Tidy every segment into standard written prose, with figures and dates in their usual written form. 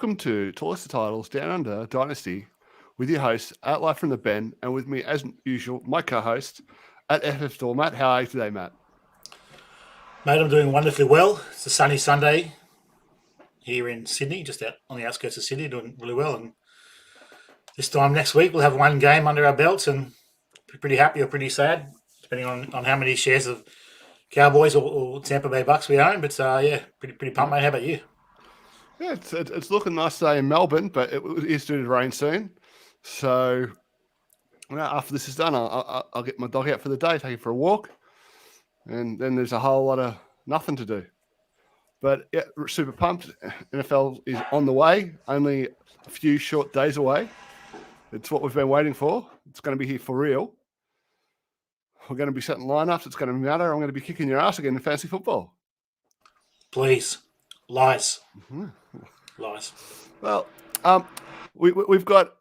welcome to Tallest of Titles Down Under Dynasty with your host at Live from the Ben, and with me as usual, my co-host at FF Store. Matt, how are you today, Matt? Mate, I'm doing wonderfully well. It's a sunny Sunday here in Sydney, just out on the outskirts of Sydney, doing really well. And this time next week, we'll have one game under our belts and be pretty happy or pretty sad, depending on how many shares of Cowboys or Tampa Bay Bucks we own. But pretty pumped, mate. How about you? Yeah, it's looking nice today in Melbourne, but it is due to rain soon. So after this is done, I'll get my dog out for the day, take it for a walk, and then there's a whole lot of nothing to do. But yeah, super pumped. NFL is on the way, only a few short days away. It's what we've been waiting for. It's going to be here for real. We're going to be setting lineups. It's going to matter. I'm going to be kicking your ass again in fantasy football. Please. Lies. Mm-hmm. Lies. Well, we've got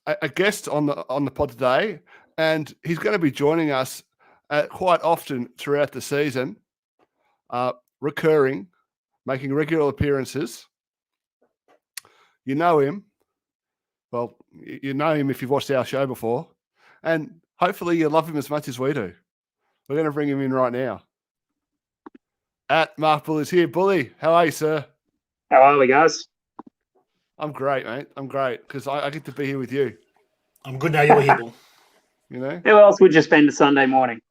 a guest on the pod today, and he's going to be joining us quite often throughout the season, recurring, making regular appearances. You know him. Well, you know him if you've watched our show before, and hopefully you love him as much as we do. We're going to bring him in right now. Mark Bull is here. Bully, how are you, sir? How are we, guys? I'm great, mate. I'm great because I get to be here with you. I'm good now you're here, Bull. You know? Who else would you spend a Sunday morning?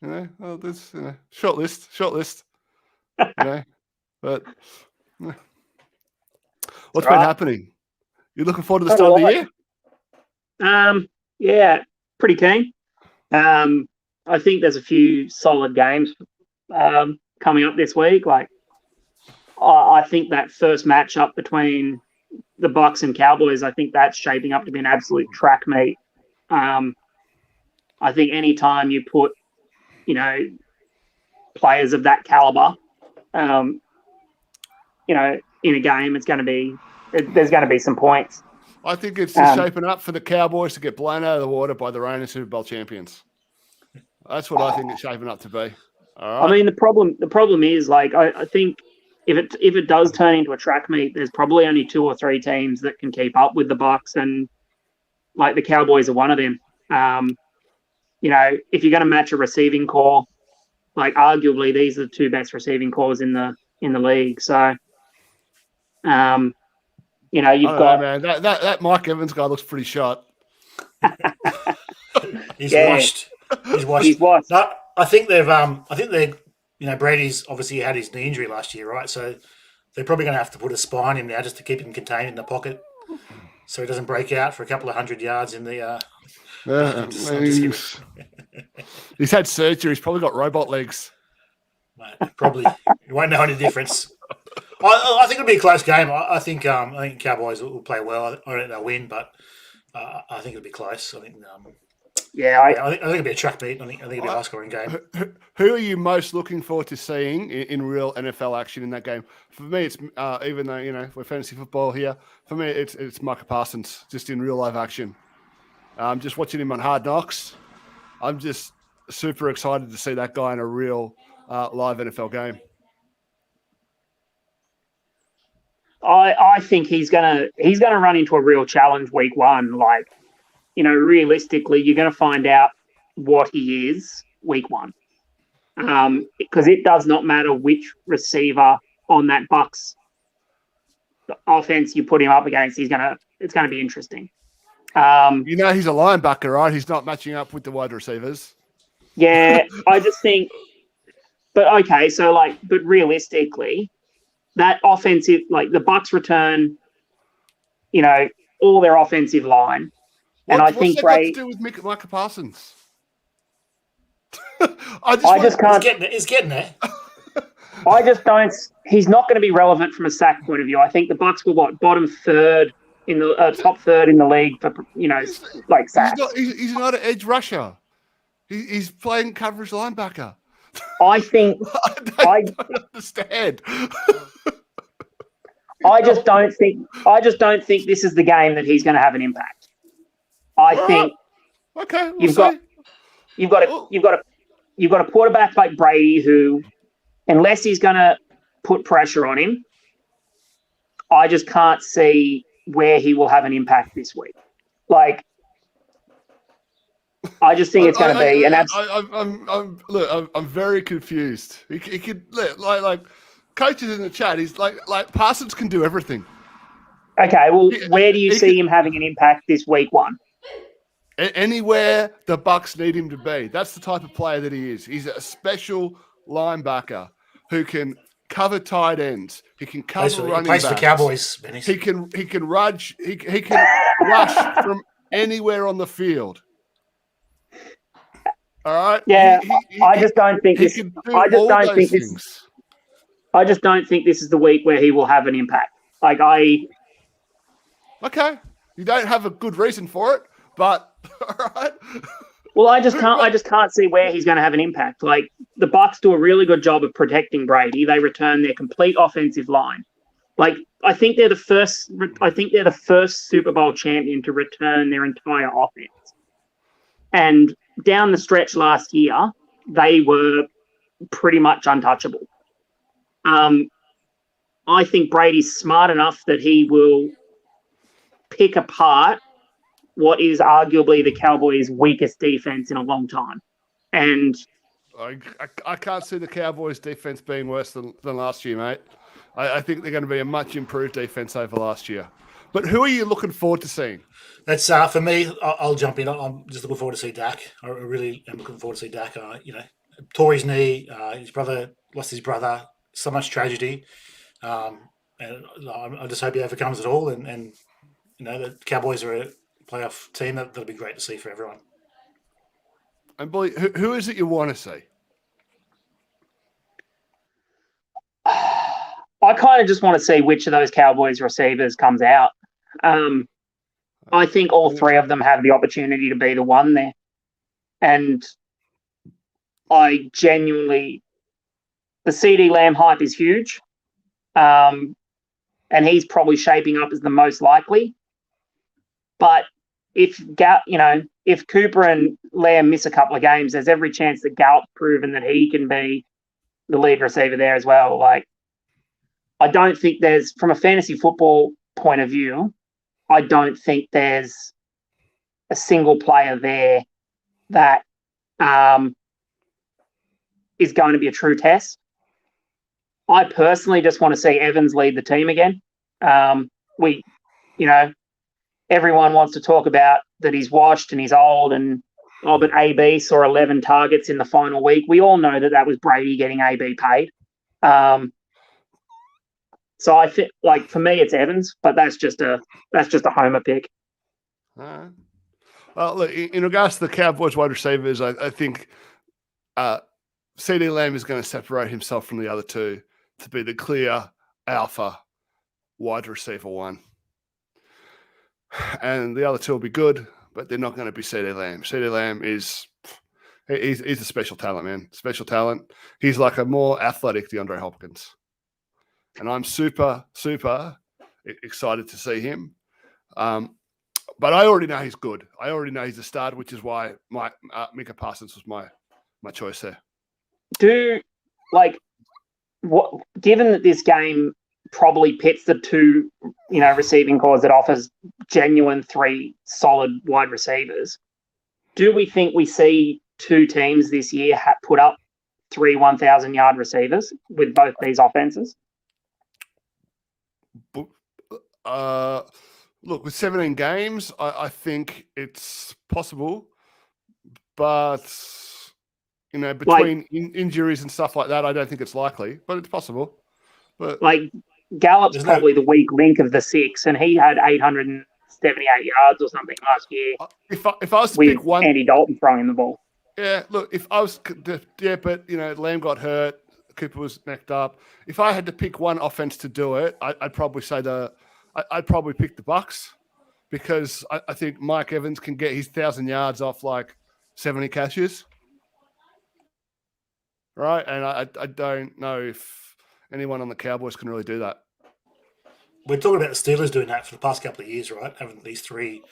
You know, well, there's short list. You know, but what's been happening? You looking forward to the start of the year? Yeah, pretty keen. I think there's a few solid games coming up this week. Like, I think that first matchup between the Bucks and Cowboys, I think that's shaping up to be an absolute track meet. I think any time you put, players of that caliber, in a game, there's going to be some points. I think it's shaping up for the Cowboys to get blown out of the water by the reigning Super Bowl champions. That's what I think it's shaping up to be. All right. I mean, the problem is, like, I think if it does turn into a track meet, there's probably only 2 or 3 teams that can keep up with the Bucks, and like the Cowboys are one of them. If you're going to match a receiving core, like arguably these are the 2 best receiving cores in the league. So, you've got man. That Mike Evans guy looks pretty shot. He's washed. He's washed. No, I think Brady's obviously had his knee injury last year, right? So they're probably going to have to put a spine in now just to keep him contained in the pocket, so he doesn't break out for a couple of 100 yards in the. He's had surgery. He's probably got robot legs. Mate, probably. You won't know any difference. I think it'll be a close game. I think Cowboys will play well. I don't think they'll win, but I think it'll be close. I think. I think it'll be a track meet. I think it'll be a high-scoring game. Who are you most looking forward to seeing in real NFL action in that game? For me, it's even though we're fantasy football here. For me, it's Micah Parsons just in real live action. Just watching him on Hard Knocks. I'm just super excited to see that guy in a real live NFL game. I think he's gonna run into a real challenge week 1. Like, realistically, you're going to find out what he is week 1, because it does not matter which receiver on that Bucks offense you put him up against. It's going to be interesting. He's a linebacker, right? He's not matching up with the wide receivers. Yeah, I just think. But okay, so but realistically, that offensive, like the Bucks return, all their offensive line. And I think what's that got to do with Micah Parsons? I just can't. He's getting there. I just don't. He's not going to be relevant from a sack point of view. I think the Bucks were bottom third in the top third in the league for like sacks. He's not an edge rusher. He's playing coverage linebacker. I think. I don't understand. I just don't think this is the game that he's going to have an impact. I think you've got a quarterback like Brady who, unless he's going to put pressure on him, I just can't see where he will have an impact this week. Like, I just think it's going to be an I'm very confused. He could like coaches in the chat. He's like Parsons can do everything. Okay, well, where do you see him having an impact this week one? Anywhere the Bucks need him to be. That's the type of player that he is. He's a special linebacker who can cover tight ends. He can cover running backs. He plays for Cowboys, Benny. He can rush. He can rush from anywhere on the field. All right. Yeah, I just don't think this. I just don't think this. Things. I just don't think this is the week where he will have an impact. Like Okay, you don't have a good reason for it, but all right. Well, I just can't see where he's going to have an impact. Like, the Bucks do a really good job of protecting Brady. They return their complete offensive line. Like, I think they're the first Super Bowl champion to return their entire offense. And down the stretch last year, they were pretty much untouchable. I think Brady's smart enough that he will pick apart what is arguably the Cowboys' weakest defense in a long time. And I can't see the Cowboys' defense being worse than last year, mate. I think they're going to be a much improved defense over last year. But who are you looking forward to seeing? That's for me. I'll jump in. I'm just looking forward to see Dak. I really am looking forward to see Dak. Tore his knee. His brother lost his brother. So much tragedy. And I just hope he overcomes it all. And the Cowboys are a playoff team. That'll be great to see for everyone. And boy, who is it you want to see? I kind of just want to see which of those Cowboys receivers comes out. I think all three of them have the opportunity to be the one there. And I genuinely, the CD Lamb hype is huge. And he's probably shaping up as the most likely. But if Cooper and Lamb miss a couple of games, there's every chance that Gallup's proven that he can be the lead receiver there as well. Like, I don't think there's, from a fantasy football point of view, I don't think there's a single player there that is going to be a true test. I personally just want to see Evans lead the team again. Everyone wants to talk about that he's washed and he's old but AB saw 11 targets in the final week. We all know that was Brady getting AB paid. So I think, like, for me, it's Evans, but that's just a homer pick. All right. Well, look, in regards to the Cowboys wide receivers, I think CD Lamb is going to separate himself from the other two to be the clear alpha wide receiver one. And the other two will be good, but they're not going to be CD Lamb. CD Lamb he's a special talent, man. Special talent. He's like a more athletic DeAndre Hopkins. And I'm super, super excited to see him. But I already know he's good. I already know he's a starter, which is why Micah Parsons was my choice there. Given that this game probably pits the two, receiving cores that offers genuine three solid wide receivers, do we think we see two teams this year put up 3 1,000-yard receivers with both these offenses? Look, with 17 games, I think it's possible, but between injuries and stuff like that, I don't think it's likely, but it's possible. But Gallup's probably the weak link of the six, and he had 878 yards or something last year. If I was to pick one, Andy Dalton throwing the ball. Yeah, look, but Lamb got hurt. Cooper was necked up. If I had to pick one offense to do it, I'd probably say I'd probably pick the Bucks, because I think Mike Evans can get his 1,000 yards off like 70 catches, right? And I don't know if anyone on the Cowboys can really do that. We're talking about the Steelers doing that for the past couple of years, right? Having these three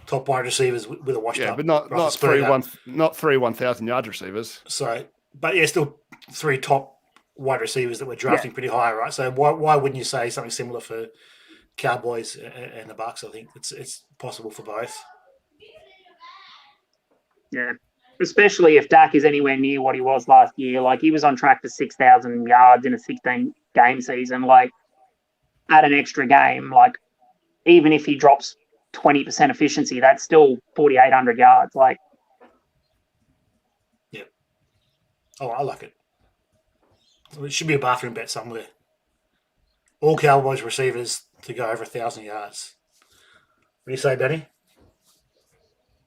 top wide receivers with a washed up. Yeah, but not three 1,000-yard receivers. Sorry, but yeah, still three top wide receivers that we're drafting pretty high, right? So why wouldn't you say something similar for Cowboys and the Bucks. I think it's possible for both. Yeah. Especially if Dak is anywhere near what he was last year. Like, he was on track for 6,000 yards in a 16-game season. Like, add an extra game. Like, even if he drops 20% efficiency, that's still 4,800 yards. Like, Yeah. Oh, I like it. It should be a bathroom bet somewhere. All Cowboys receivers to go over 1,000 yards. What do you say, Benny?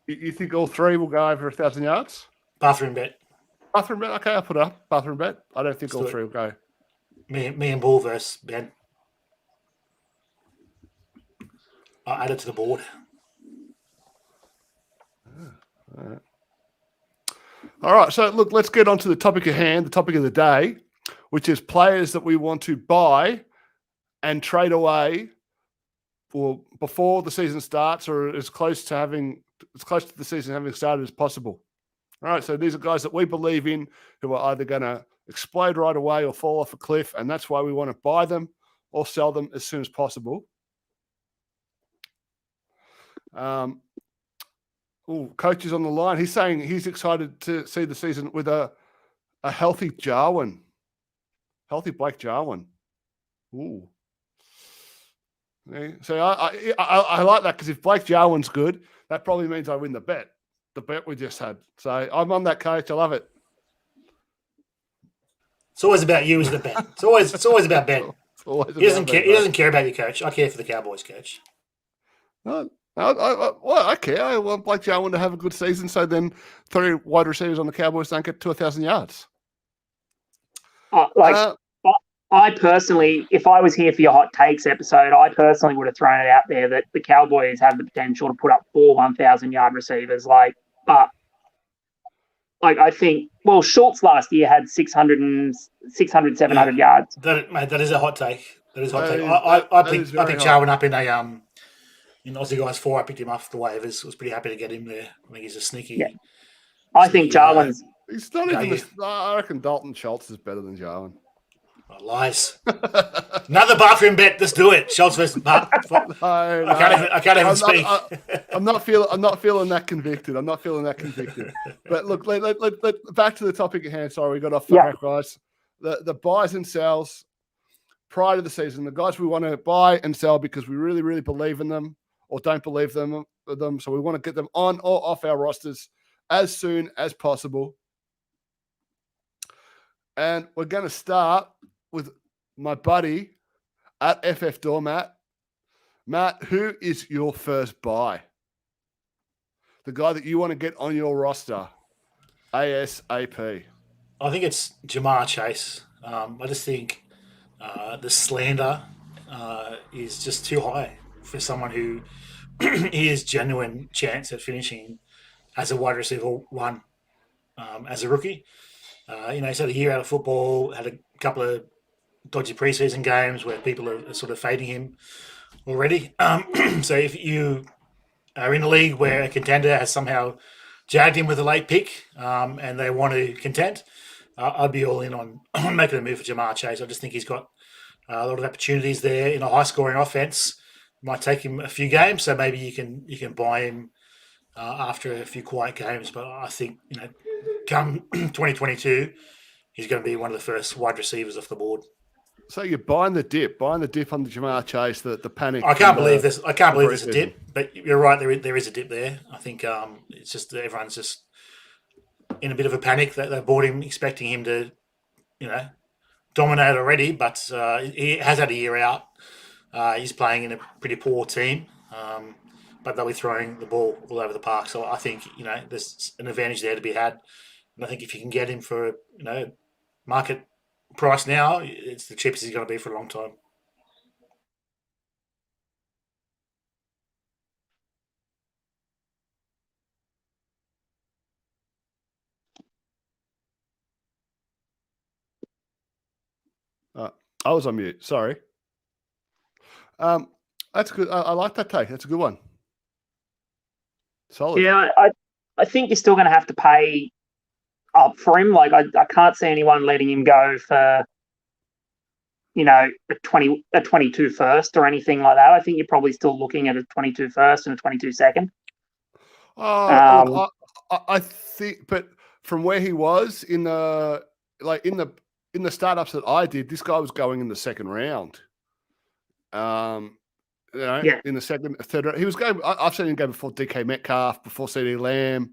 You think all three will go over 1,000 yards? Bathroom bet. Bathroom bet? Okay, I'll put it up. Bathroom bet. I don't think Let's all do it. three will go. Me and Bull versus Ben. I'll add it to the board. All right, so look, let's get on to the topic at hand, the topic of the day, which is players that we want to buy and trade away for before the season starts, or as close to the season having started as possible. All right, so these are guys that we believe in who are either going to explode right away or fall off a cliff, and that's why we want to buy them or sell them as soon as possible. Coach is on the line. He's saying he's excited to see the season with a healthy Jarwin. Healthy Blake Jarwin. Ooh. Yeah, so I like that, because if Blake Jarwin's good, that probably means I win the bet we just had. So I'm on that, coach. I love it. It's always about you, isn't it, Ben? It's always about Ben. He doesn't care about your coach. I care for the Cowboys coach. I care. I want Blake Jarwin to have a good season, so then 3 wide receivers on the Cowboys don't get to 1,000 yards. I personally, if I was here for your hot takes episode, I personally would have thrown it out there that the Cowboys have the potential to put up 4 1,000-yard receivers. I think, Schultz last year had 600, 700 yards. That is a hot take. That is a hot take. I picked Jarwin up in Aussie Guys 4. I picked him off the waivers. Was pretty happy to get him there. I think he's a sneaky. Yeah. I think Jarwin's. He's not even. I reckon Dalton Schultz is better than Jarwin. Oh, lies. Another bathroom bet. Let's do it. Schultz versus Butt. I can't even speak. I'm not feeling that convicted. But look, let back to the topic at hand. Sorry, we got off track, guys. The buys and sells prior to the season. The guys we want to buy and sell because we really, really believe in them or don't believe them. So we want to get them on or off our rosters as soon as possible. And we're going to start with my buddy at FF Doormat. Matt, who is your first buy? The guy that you want to get on your roster ASAP. I think it's Jamar Chase. I just think the slander is just too high for someone who he has genuine chance at finishing as a wide receiver 1 as a rookie. He's had a year out of football, had a couple of dodgy preseason games where people are sort of fading him already. So if you are in a league where a contender has somehow jagged him with a late pick and they want to contend, I'd be all in on making a move for Jamar Chase. I just think he's got a lot of opportunities there in a high-scoring offense. Might take him a few games, so maybe you can buy him after a few quiet games. But I think come 2022, he's going to be one of the first wide receivers off the board. So you're buying the dip on the Jamar Chase, the panic. I can't believe this. I can't believe there's a dip, but you're right. There is a dip there. I think it's just that everyone's just in a bit of a panic that they bought him expecting him to, dominate already. But he has had a year out. He's playing in a pretty poor team, but they'll be throwing the ball all over the park. So I think there's an advantage there to be had. And I think if you can get him for market price now, it's the cheapest he's going to be for a long time. I was on mute. Sorry. That's good. I like that take. That's a good one. Solid. Yeah, I think you're still going to have to pay up for him. Like I can't see anyone letting him go for a 22 first or anything like that. I think you're probably still looking at a 22 first and a 22 second. Look, I think, but from where he was in the startups that I did, this guy was going in the second round. In the second, third round, he was going. I've seen him go before DK Metcalf, before CD Lamb.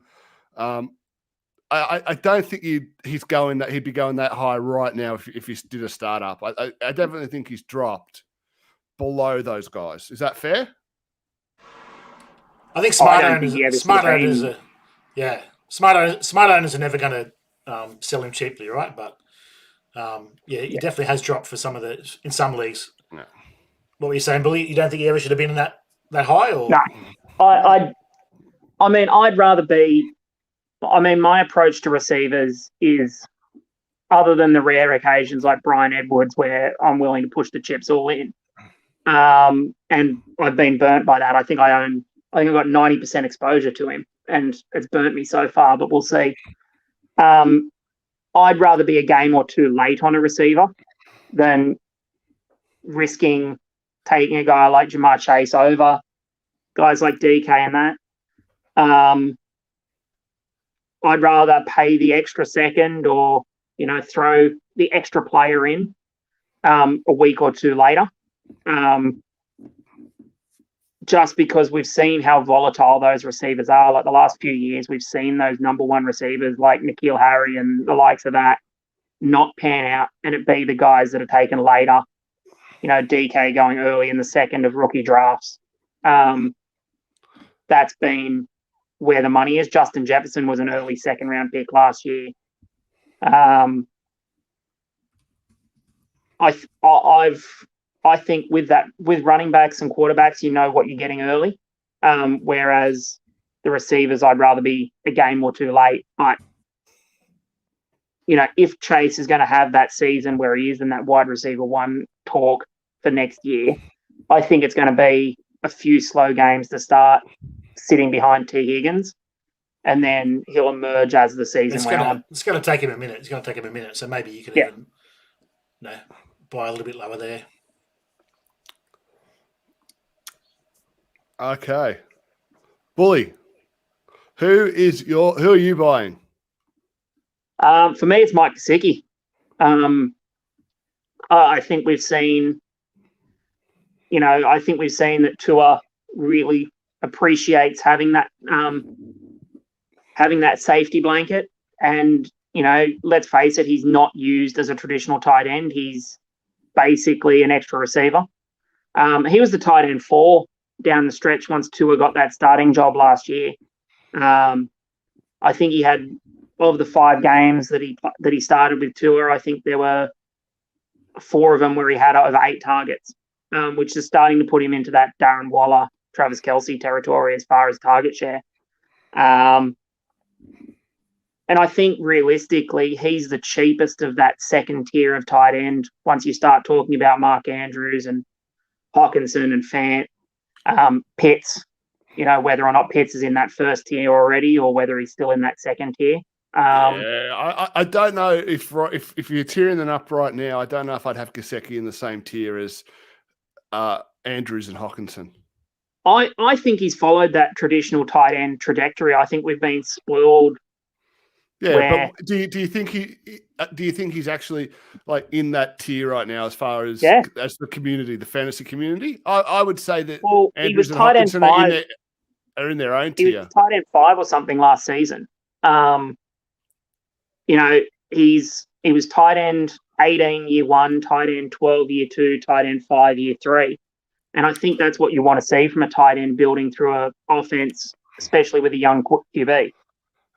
I don't think he'd be going that high right now if he did a startup. I definitely think he's dropped below those guys. Is that fair? I think smart owners are never going to sell him cheaply, right? But he definitely has dropped for in some leagues. Yeah. What were you saying, Billy? You don't think he ever should have been that high? Or no, I'd rather be. I mean, my approach to receivers is, other than the rare occasions like Brian Edwards, where I'm willing to push the chips all in, and I've been burnt by that. I think I've got 90% exposure to him, and it's burnt me so far. But we'll see. I'd rather be a game or two late on a receiver than risking taking a guy like Jamar Chase over guys like DK and that. I'd rather pay the extra second or, throw the extra player in a week or two later, just because we've seen how volatile those receivers are. Like the last few years, we've seen those number one receivers like N'Keal Harry and the likes of that not pan out, and it be the guys that are taken later. DK going early in the second of rookie drafts. That's been where the money is. Justin Jefferson was an early second round pick last year. I think with running backs and quarterbacks, you know what you're getting early. Whereas the receivers, I'd rather be a game or two late. But if Chase is going to have that season where he is in that wide receiver one talk for next year, I think it's going to be a few slow games to start, sitting behind T. Higgins, and then he'll emerge as the season went on. It's going to take him a minute. So maybe you can even buy a little bit lower there. Okay. Bully, who are you buying? For me, it's Mike Gesicki. I think we've seen, that Tua really appreciates having that safety blanket. And, let's face it, he's not used as a traditional tight end. He's basically an extra receiver. He was the tight end 4 down the stretch once Tua got that starting job last year. I think he had, of the 5 games that he started with Tua, I think there were 4 of them where he had over 8 targets, which is starting to put him into that Darren Waller, Travis Kelce territory as far as target share. And I think realistically, he's the cheapest of that second tier of tight end. Once you start talking about Mark Andrews and Hawkinson and Fant, Pitts, whether or not Pitts is in that first tier already or whether he's still in that second tier. I don't know if you're tearing them up right now. I don't know if I'd have Gesicki in the same tier as Andrews and Hawkinson. I think he's followed that traditional tight end trajectory. I think we've been spoiled. Yeah, but do you think he's actually like in that tier right now as far as as the community, the fantasy community? I would say that Andrews and Hawkinson are in their own tier. He was tight end 5 or something last season. He was tight end 18 year 1, tight end 12 year 2, tight end 5 year 3. And I think that's what you want to see from a tight end building through an offense, especially with a young QB.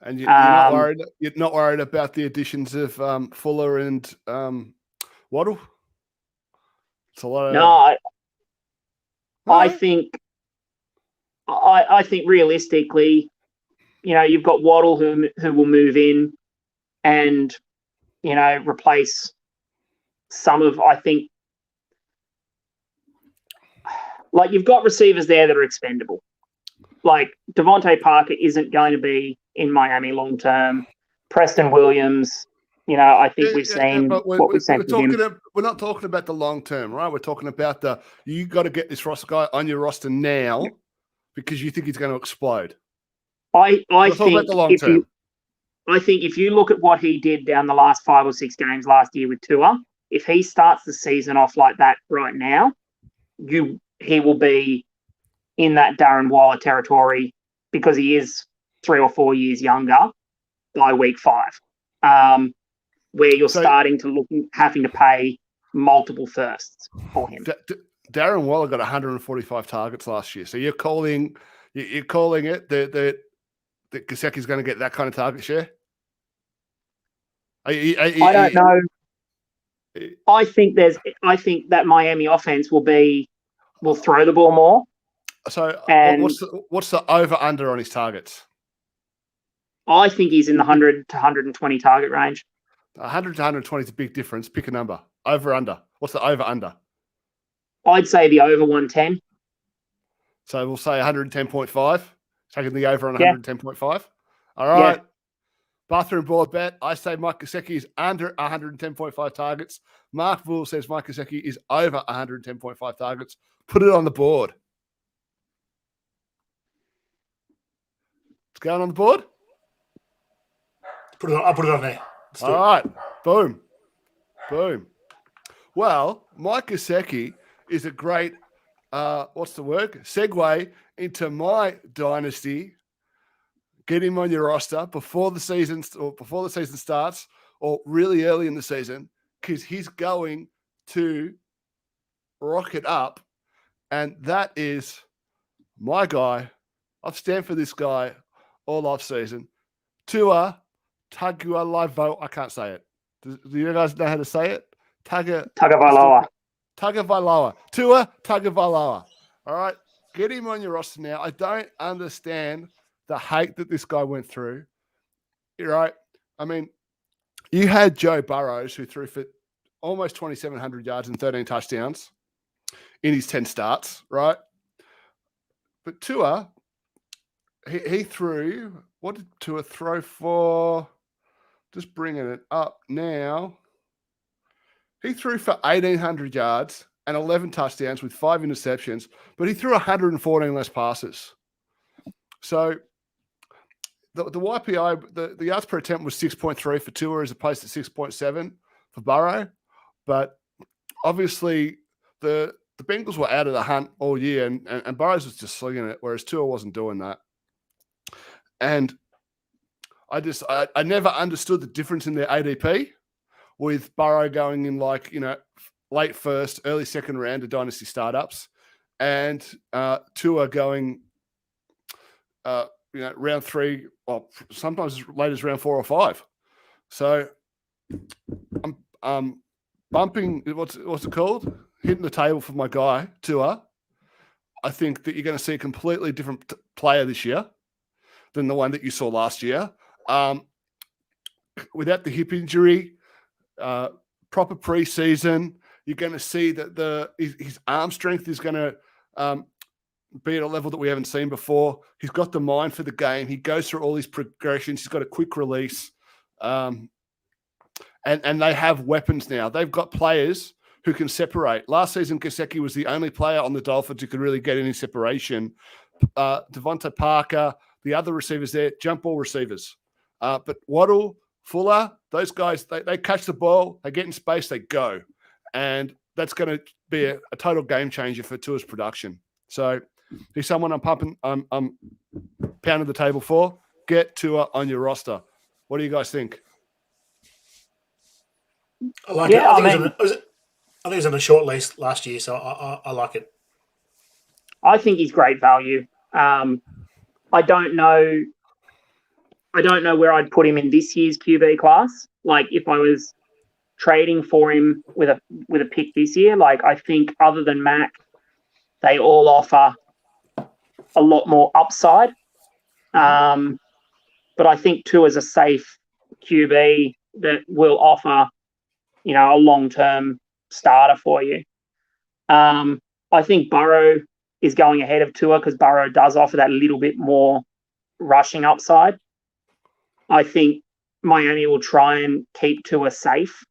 And you're not worried. You're not worried about the additions of Fuller and Waddle. It's a lot of. No, I think realistically, you've got Waddle who will move in and replace some of. I think, like, you've got receivers there that are expendable. Like Devontae Parker isn't going to be in Miami long term. Preston Williams, I think we've seen but what we've seen from him. we're not talking about the long term, right? We're talking about you got to get this roster guy on your roster now because you think he's going to explode. I think about the long term. I think if you look at what he did down the last 5 or 6 games last year with Tua, if he starts the season off like that right now, he will be in that Darren Waller territory because he is 3 or 4 years younger by week 5, where you're starting to having to pay multiple firsts for him. Darren Waller got 145 targets last year, so you're calling it that Gesicki's going to get that kind of target share? I don't know. I think that Miami offense will throw the ball more. So what's the over under on his targets? I think he's in the 100 to 120 target range. 100 to 120 is a big difference. Pick a number. Over under. What's the over under? I'd say the over 110. So we'll say 110.5. Taking the over on 110.5. All right. Yeah. Bathroom board bet. I say Mike Gesicki is under 110.5 targets. Mark Bull says Mike Gesicki is over 110.5 targets. Put it on the board. It's going on the board. I'll put it on there. All right. Boom. Well, Mike Gesicki is a great, segue into my dynasty. Get him on your roster before the season starts or really early in the season because he's going to rocket up. And that is my guy. I've stand for this guy all off season. Tua Tagovailoa. I can't say it. Do you guys know how to say it? Tagovailoa. Tagovailoa. Tua Tagovailoa. All right. Get him on your roster now. I don't understand the hate that this guy went through. You're right. I mean, you had Joe Burrows who threw for almost 2,700 yards and 13 touchdowns in his 10 starts, right? But Tua, he threw, what did Tua throw for? Just bringing it up now. He threw for 1,800 yards and 11 touchdowns with 5 interceptions, but he threw 114 less passes. So the YPI, the yards per attempt was 6.3 for Tua as opposed to 6.7 for Burrow. But obviously the Bengals were out of the hunt all year and Burrows was just slinging it, whereas Tua wasn't doing that. And I never understood the difference in their ADP with Burrow going in late first, early second round of dynasty startups and Tua going round 3, well, sometimes as late as round 4 or 5. So I'm bumping, what's it called? Hitting the table for my guy, Tua. I think that you're going to see a completely different player this year than the one that you saw last year. Without the hip injury, proper preseason, you're going to see that his arm strength is going to be at a level that we haven't seen before. He's got the mind for the game. He goes through all these progressions. He's got a quick release. And they have weapons now. They've got players who can separate. Last season, Gesicki was the only player on the Dolphins who could really get any separation. Devontae Parker, the other receivers there, jump ball receivers. But Waddle, Fuller, those guys, they catch the ball, they get in space, they go. And that's going to be a total game changer for Tua's production. So he's someone I'm pounding the table for. Get Tua on your roster. What do you guys think? I like it. I think it was on a short list last year, so I like it. I think he's great value. I don't know where I'd put him in this year's QB class. Like if I was trading for him with a pick this year, like I think other than Mac, they all offer a lot more upside. But I think Tua is a safe QB that will offer, a long-term starter for you. I think Burrow is going ahead of Tua because Burrow does offer that little bit more rushing upside. I think Miami will try and keep Tua safe,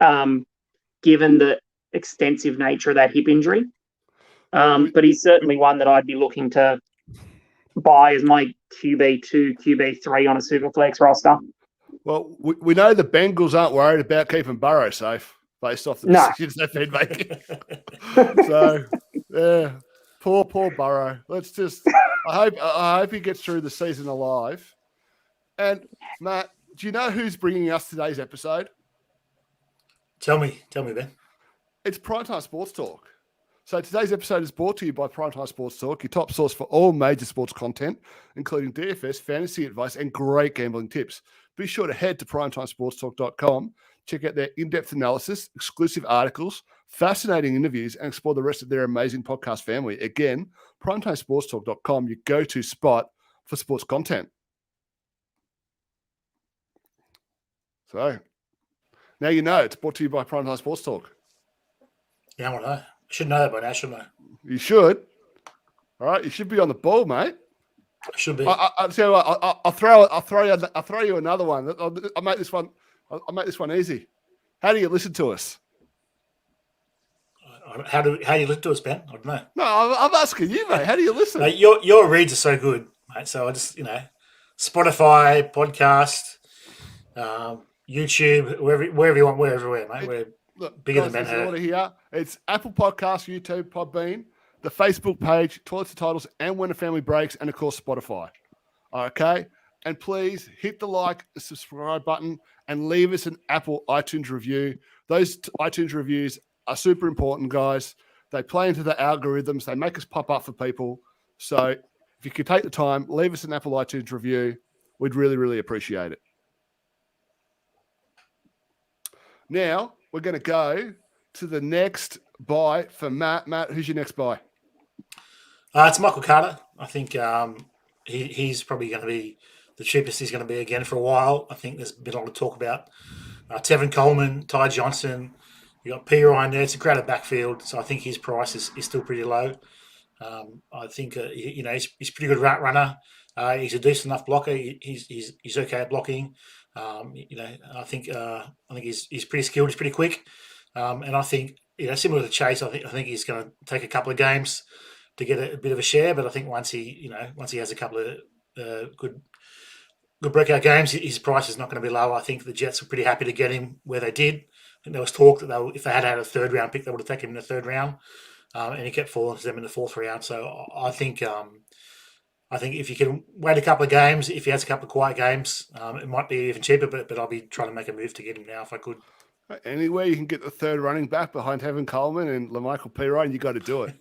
given the extensive nature of that hip injury. But he's certainly one that I'd be looking to buy as my QB2, QB3 on a Superflex roster. Well, we know the Bengals aren't worried about keeping Burrow safe based off the decisions they've been making. So, yeah, poor Burrow. I hope he gets through the season alive. And Matt, do you know who's bringing us today's episode? Tell me, Ben. It's Primetime Sports Talk. So today's episode is brought to you by Primetime Sports Talk, your top source for all major sports content, including DFS, fantasy advice, and great gambling tips. Be sure to head to primetimesportstalk.com, check out their in-depth analysis, exclusive articles, fascinating interviews, and explore the rest of their amazing podcast family. Again, primetimesportstalk.com, your go-to spot for sports content. So, now you know it's brought to you by Primetime Sports Talk. Yeah, I know. I should know that by now, shouldn't I? You should. All right, you should be on the ball, mate. I should be. I'll tell you what. I'll throw you another one. I'll make this one. I'll make this one easy. How do you listen to us? How do you listen to us, Ben? I don't know. No, I'm asking you, mate. How do you listen? Mate, your reads are so good, mate. So I just Spotify, podcast, YouTube, wherever you want, we're everywhere, mate. We're bigger than Ben Hurt. Here. It's Apple Podcasts, YouTube, Podbean, the Facebook page, Toilets and Titles, and When a Family Breaks, and of course Spotify. Okay, and please hit the like, subscribe button, and leave us an Apple iTunes review. Those iTunes reviews are super important, guys. They play into the algorithms. They make us pop up for people. So if you could take the time, leave us an Apple iTunes review. We'd really, really appreciate it. Now we're going to go to the next buy for Matt. Matt, who's your next buy? It's Michael Carter. I think he's probably going to be the cheapest he's going to be again for a while. I think there's been a lot of talk about Tevin Coleman, Ty Johnson. You got P. Ryan there. It's a crowded backfield, so I think his price is still pretty low. I think he's a pretty good route runner. He's a decent enough blocker. He's okay at blocking. I think he's pretty skilled. He's pretty quick, and I think similar to Chase, I think he's going to take a couple of games to get a bit of a share. But I think once he has a couple of good breakout games, his price is not going to be low. I think the Jets were pretty happy to get him where they did. And there was talk that if they had had a third round pick, they would have taken him in the third round, and he kept falling to them in the fourth round. So I think if you can wait a couple of games, if he has a couple of quiet games, it might be even cheaper. But I'll be trying to make a move to get him now if I could. Anywhere you can get the third running back behind Tevin Coleman and LaMichael P. Ryan, you got to do it.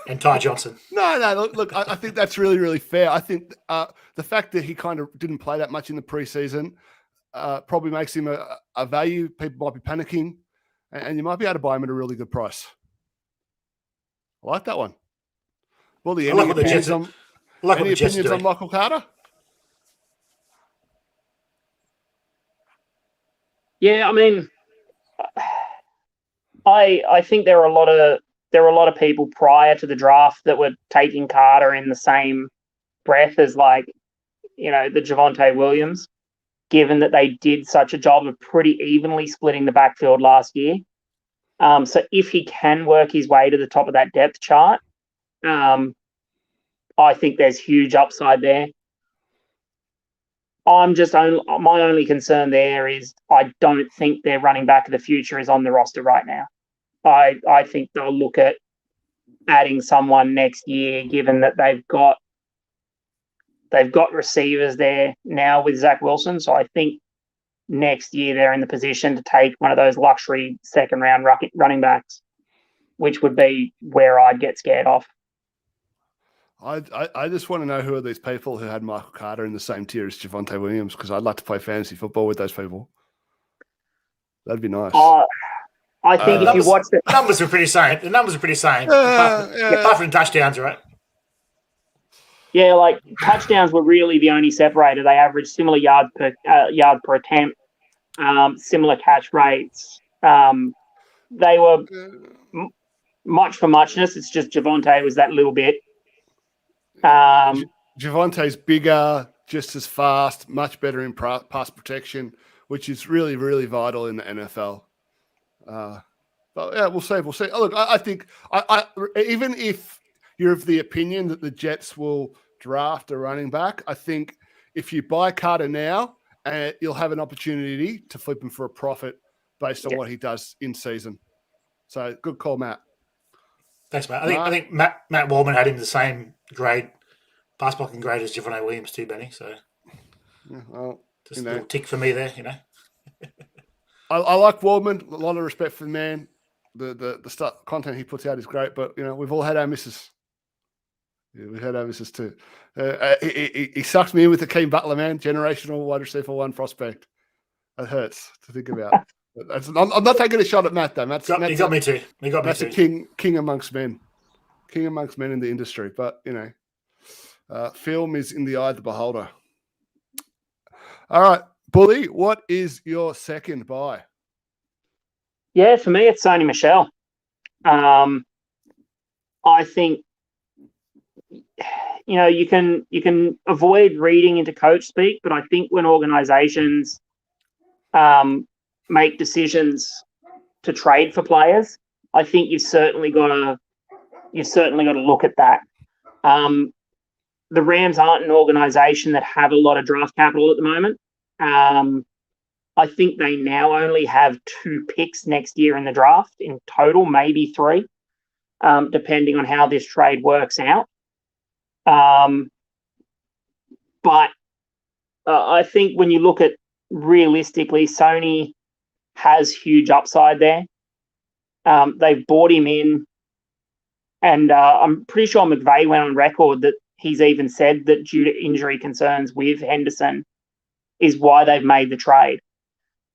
And Ty Johnson. No. Look. I think that's really, really fair. I think the fact that he kind of didn't play that much in the preseason probably makes him a value. People might be panicking, and you might be able to buy him at a really good price. I like that one. Well, any opinions on Michael Carter? Yeah, I mean, I think there were a lot of people prior to the draft that were taking Carter in the same breath as the Javonte Williams, given that they did such a job of pretty evenly splitting the backfield last year. So if he can work his way to the top of that depth chart, I think there's huge upside there. My only concern there is I don't think their running back of the future is on the roster right now. I think they'll look at adding someone next year, given that they've got receivers there now with Zach Wilson. So I think next year they're in the position to take one of those luxury second round running backs, which would be where I'd get scared off. I just want to know who are these people who had Michael Carter in the same tier as Javonte Williams, because I'd like to play fantasy football with those people. That'd be nice. I think if you watch the numbers are pretty same. Apart from touchdowns, right? Yeah, like touchdowns were really the only separator. They averaged similar yard per attempt, similar catch rates. They were much for muchness. It's just Javonte was that little bit. Javonte's bigger, just as fast, much better in pass protection, which is really, really vital in the NFL. But yeah, we'll see. We'll see. Oh, look, I think even if you're of the opinion that the Jets will draft a running back, I think if you buy Carter now, you'll have an opportunity to flip him for a profit based on what he does in season. So good call, Matt. Thanks, Matt. I think Matt Waldman had him the same grade, pass blocking grade as Javonte Williams too, Benny. So just a little tick for me there, I like Waldman. A lot of respect for the man. The content he puts out is great, but we've all had our misses. Yeah, we've had our misses too. He sucks me in with the Keem Butler, man. Generational wide receiver 1 prospect. That hurts to think about. I'm not taking a shot at Matt though. He got me too. That's a king amongst men. King amongst men in the industry. But film is in the eye of the beholder. All right, Bully, what is your second buy? Yeah, for me, it's Sony Michel. I think you can avoid reading into coach speak, but I think when organizations make decisions to trade for players, I think you've certainly got to look at that. The Rams aren't an organization that have a lot of draft capital at the moment. I think they now only have 2 picks next year in the draft in total, maybe 3, depending on how this trade works out. But I think when you look at realistically, Sony has huge upside there. They've bought him in, and I'm pretty sure McVay went on record that he's even said that due to injury concerns with Henderson is why they've made the trade.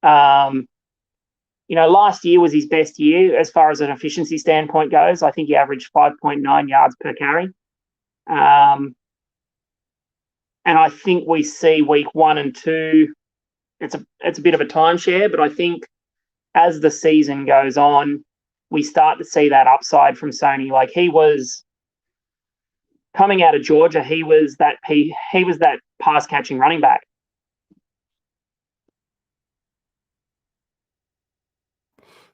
Last year was his best year as far as an efficiency standpoint goes. I think he averaged 5.9 yards per carry. And I think we see week 1 and 2, it's a bit of a timeshare, but I think as the season goes on, we start to see that upside from Sony. Like he was coming out of Georgia, he was that pass catching running back.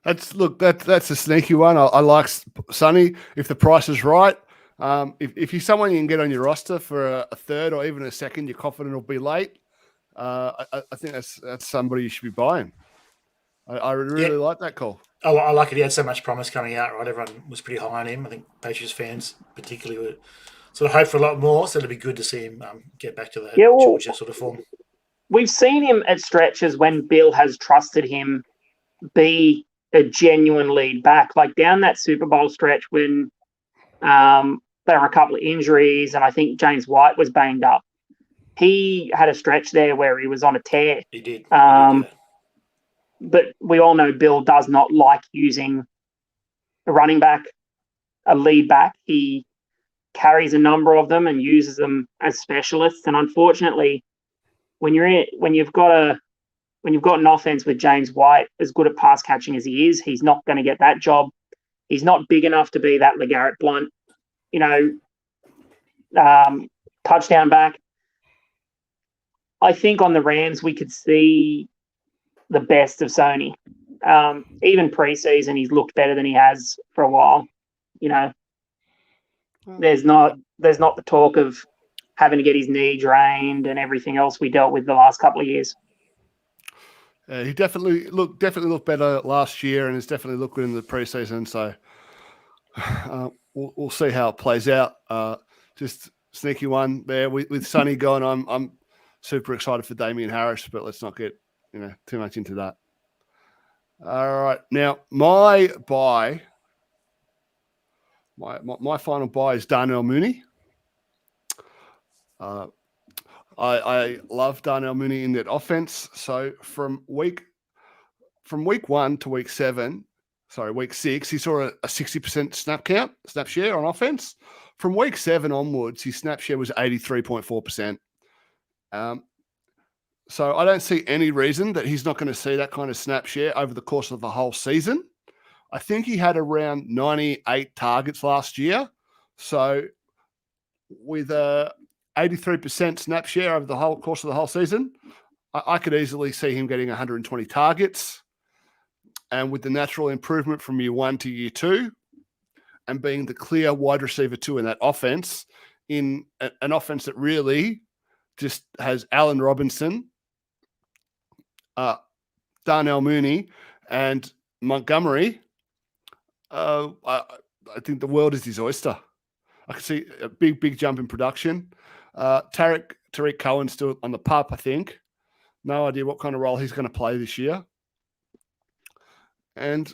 That's a sneaky one. I like Sonny if the price is right. If he's someone you can get on your roster for a third or even a second, you're confident it'll be late. I think that's somebody you should be buying. I really like that call. I like it. He had so much promise coming out, right? Everyone was pretty high on him. I think Patriots fans particularly were sort of hope for a lot more, so it'll be good to see him get back to that Georgia sort of form. We've seen him at stretches when Bill has trusted him be a genuine lead back, like down that Super Bowl stretch when there were a couple of injuries and I think James White was banged up. He had a stretch there where he was on a tear. He did. But we all know Bill does not like using a running back, a lead back. He carries a number of them and uses them as specialists. And unfortunately, when you've got an offense with James White as good at pass catching as he is, he's not going to get that job. He's not big enough to be that LeGarrette Blount, touchdown back. I think on the Rams we could see the best of Sony. Even preseason, he's looked better than he has for a while. There's not the talk of having to get his knee drained and everything else we dealt with the last couple of years. He definitely looked better last year, and has definitely looked good in the preseason. So we'll see how it plays out. Just sneaky one there with Sonny going. I'm super excited for Damian Harris, but let's not get too much into that. All right, now my final buy is Darnell Mooney. I love Darnell Mooney in that offense. So from week 1 to week 6, he saw a 60% snap share on offense. From week 7 onwards, his snap share was 83.4%. So I don't see any reason that he's not going to see that kind of snap share over the course of the whole season. I think he had around 98 targets last year. So with 83% snap share over the whole course of the whole season. I could easily see him getting 120 targets. And with the natural improvement from year 1 to year 2, and being the clear wide receiver 2 in that offense, in an offense that really just has Allen Robinson, Darnell Mooney, and Montgomery, I think the world is his oyster. I can see a big jump in production. Tariq Cohen's still on the pup, I think. No idea what kind of role he's going to play this year. And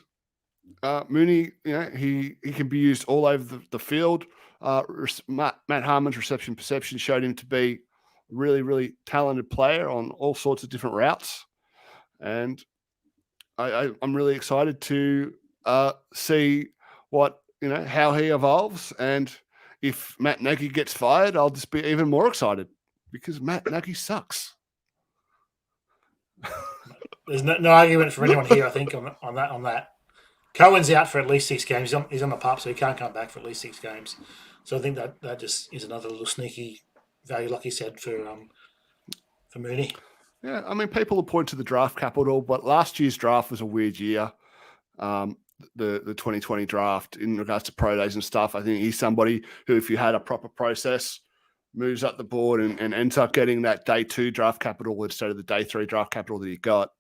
Mooney, he can be used all over the field. Matt Harmon's reception perception showed him to be a really, really talented player on all sorts of different routes. And I'm really excited to see how he evolves. And if Matt Nagy gets fired, I'll just be even more excited because Matt Nagy sucks. There's no argument for anyone here, I think, on that. Cohen's out for at least 6 games. He's on the pup, so he can't come back for at least 6 games. So I think that just is another little sneaky value, like you said, for Mooney. Yeah, I mean, people will point to the draft capital, but last year's draft was a weird year. The 2020 draft in regards to pro days and stuff. I think he's somebody who, if you had a proper process, moves up the board and ends up getting that day 2 draft capital instead of the day 3 draft capital that he got.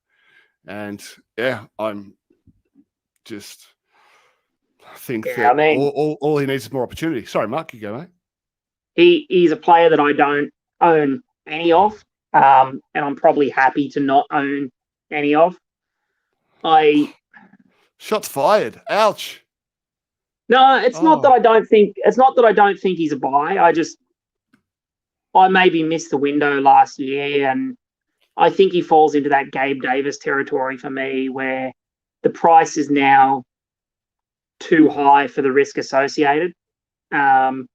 And yeah, I'm just think all he needs is more opportunity. Sorry, Mark, you go, mate. He's a player that I don't own any of, and I'm probably happy to not own any of. Shots fired. Ouch. No, it's not that I don't think. It's not that I don't think he's a buy. I maybe missed the window last year, and I think he falls into that Gabe Davis territory for me, where the price is now too high for the risk associated. So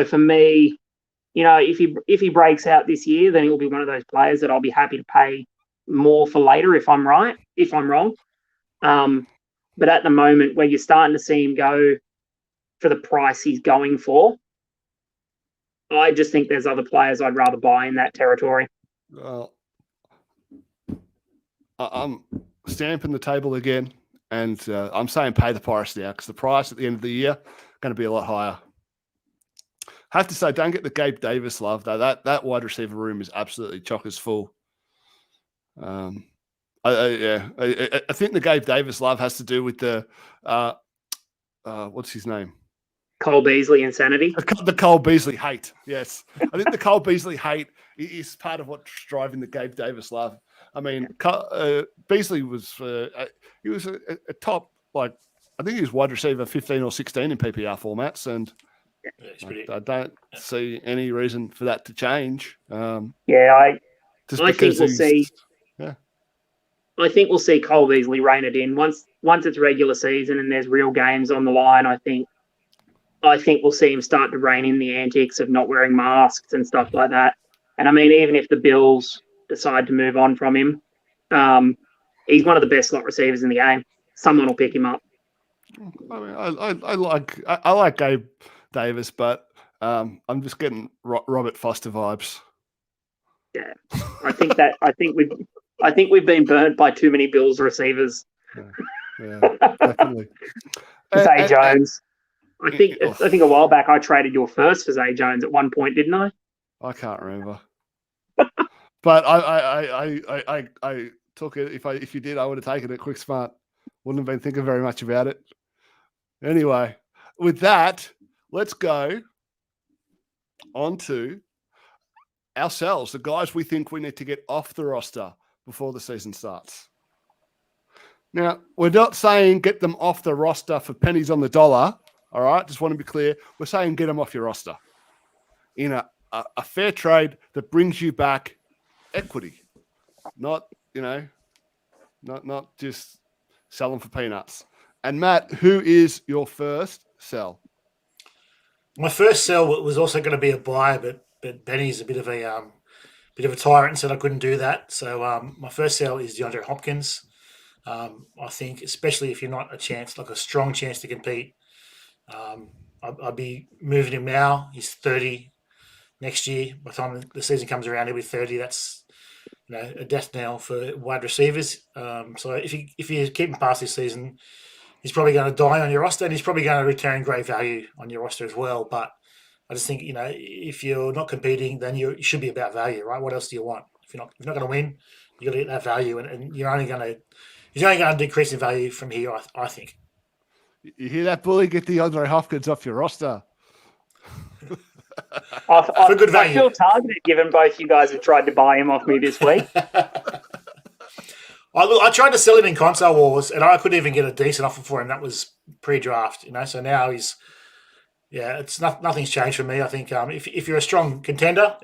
for me, if he breaks out this year, then he'll be one of those players that I'll be happy to pay more for later if I'm wrong. But at the moment, where you're starting to see him go for the price he's going for, I just think there's other players I'd rather buy in that territory. Well, I'm stamping the table again, and I'm saying pay the price now because the price at the end of the year going to be a lot higher. I have to say, don't get the Gabe Davis love though. That wide receiver room is absolutely chockers full. I think the Gabe Davis love has to do with the what's his name? Cole Beasley insanity. The Cole Beasley hate. Yes, I think the Cole Beasley hate is part of what's driving the Gabe Davis love. I mean, Beasley was he was a top, like, I think he was wide receiver 15 or 16 in PPR formats, and I don't see any reason for that to change. I think we'll see. Yeah, I think we'll see Cole Beasley rein it in once it's regular season and there's real games on the line. I think we'll see him start to rein in the antics of not wearing masks and stuff like that. And I mean, even if the Bills decide to move on from him, he's one of the best slot receivers in the game. Someone will pick him up. I mean, I like Gabe Davis, but I'm just getting Robert Foster vibes. Yeah, I think we've been burnt by too many Bills receivers. Yeah, definitely. Zay Jones. I think a while back I traded your first for Zay Jones at one point, didn't I? I can't remember. But I took it. If you did, I would have taken it quick smart. Wouldn't have been thinking very much about it. Anyway, with that, let's go on to ourselves, the guys we think we need to get off the roster before the season starts. Now, we're not saying get them off the roster for pennies on the dollar. All right, just want to be clear. We're saying get them off your roster in a fair trade that brings you back equity, not just sell them for peanuts. And Matt, who is your first sell? My first sell was also going to be a buy, but Benny's a bit of a tyrant and said I couldn't do that. So my first sell is DeAndre Hopkins. I think, especially if you're not a strong chance to compete, I'd be moving him now. He's 30. next year. By the time the season comes around, he'll be 30. That's a death knell for wide receivers. So if you keep him past this season, he's probably going to die on your roster, and he's probably going to return great value on your roster as well. But I just think if you're not competing, then you should be about value, right? What else do you want? If you're not going to win, you got to get that value, and he's only going to decrease in value from here. I think. You hear that, Bully? Get the DeAndre Hopkins off your roster. For good value. I feel targeted given both you guys have tried to buy him off me this week. I tried to sell him in console wars, and I couldn't even get a decent offer for him. That was pre-draft, So now nothing's changed for me. I think if you're a strong contender,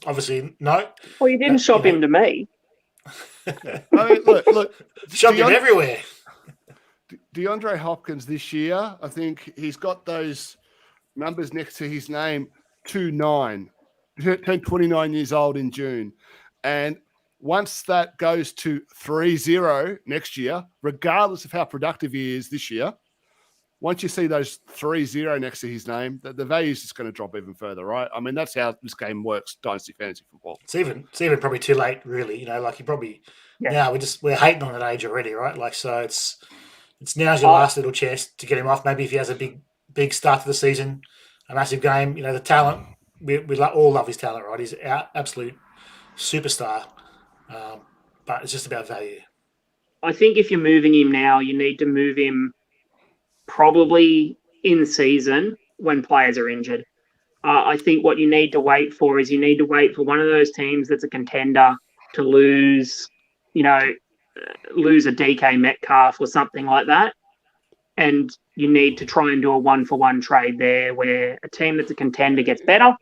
obviously no. Well, you didn't shop him to me. I mean, look, shop him everywhere. DeAndre Hopkins this year, I think he's got those numbers next to his name, 2-9. He turned 29 years old in June. And once that goes to 3-0 next year, regardless of how productive he is this year, once you see those 3-0 next to his name, the value is just going to drop even further, right? I mean, that's how this game works, Dynasty Fantasy Football. It's even probably too late, really. Like you probably now we're hating on that age already, right? Like so, it's now's your last little chance to get him off. Maybe if he has a big start to the season, a massive game, the talent we all love his talent, right? He's an absolute superstar, but it's just about value. I think if you're moving him now, you need to move him probably in season when players are injured. I think what you need to wait for is one of those teams that's a contender to lose a DK Metcalf or something like that. And you need to try and do a 1-for-1 trade there where a team that's a contender gets better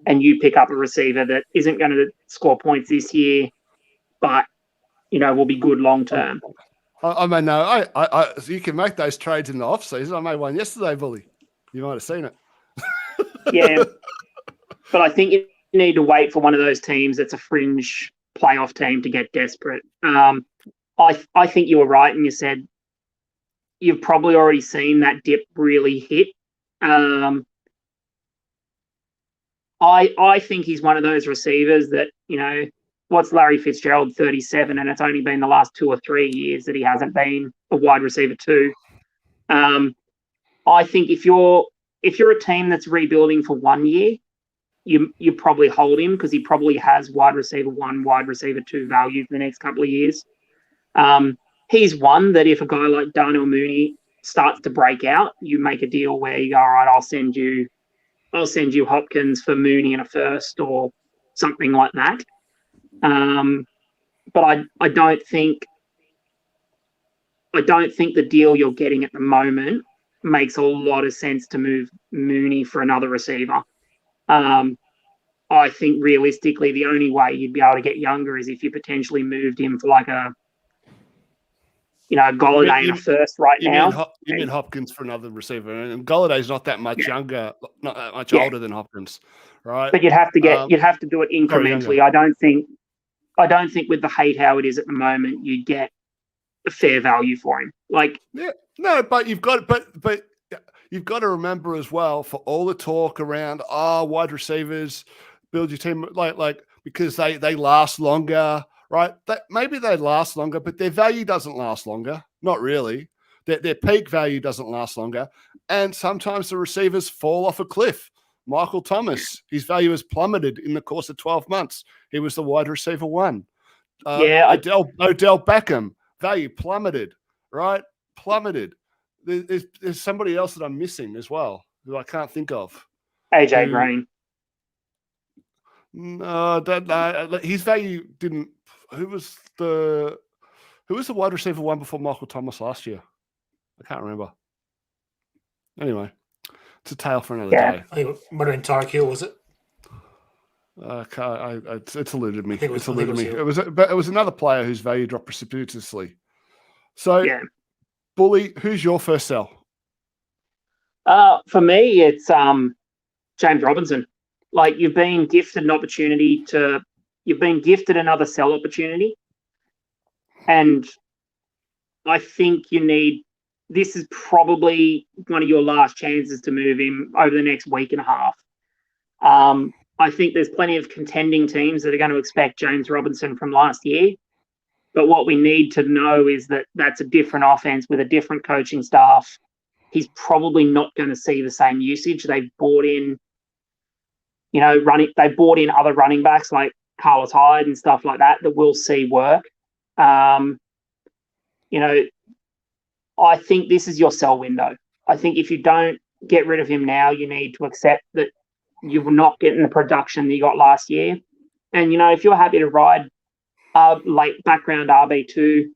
and you pick up a receiver that isn't going to score points this year, but, will be good long term. I mean, no, you can make those trades in the off season. I made one yesterday, Bully. You might have seen it. Yeah, but I think you need to wait for one of those teams that's a fringe playoff team to get desperate. I think you were right, and you said you've probably already seen that dip really hit. I think he's one of those receivers that what's Larry Fitzgerald, 37, and it's only been the last 2 or 3 years that he hasn't been a wide receiver too. I think if you're a team that's rebuilding for 1 year, you probably hold him because he probably has wide receiver 1, wide receiver 2 value for the next couple of years. He's one that if a guy like Darnell Mooney starts to break out, you make a deal where you go, all right, I'll send you Hopkins for Mooney in a first or something like that. But I don't think the deal you're getting at the moment makes a lot of sense to move Mooney for another receiver. I think realistically the only way you'd be able to get younger is if you potentially moved him for like a Golladay in a first now. You mean Hopkins for another receiver, and Golladay's not that much younger, not that much older than Hopkins, right? But you'd have to do it incrementally. I don't think with the hate how it is at the moment, you'd get a fair value for him. But you've got to remember as well, for all the talk around wide receivers, build your team like because they last longer. Right, maybe they last longer, but their value doesn't last longer. Not really. Their peak value doesn't last longer, and sometimes the receivers fall off a cliff. Michael Thomas, his value has plummeted in the course of 12 months. He was the wide receiver 1. Odell Beckham, value plummeted. Right, plummeted. There's somebody else that I'm missing as well who I can't think of. AJ Green. No, his value didn't. Who was the wide receiver 1 before Michael Thomas last year? I can't remember. Anyway, it's a tale for another day. I think it might have been Tyreek Hill, was it? It's eluded me. It was another player whose value dropped precipitously. So, Bully, who's your first sell? For me, it's James Robinson. Like you've been gifted another sell opportunity. And I think this is probably one of your last chances to move him over the next week and a half. I think there's plenty of contending teams that are going to expect James Robinson from last year. But what we need to know is that that's a different offense with a different coaching staff. He's probably not going to see the same usage. They've bought in, they bought in other running backs like Carlos Hyde and stuff like that we'll see work. I think this is your sell window. I think if you don't get rid of him now, you need to accept that you're not getting the production that you got last year. And, if you're happy to ride late background RB2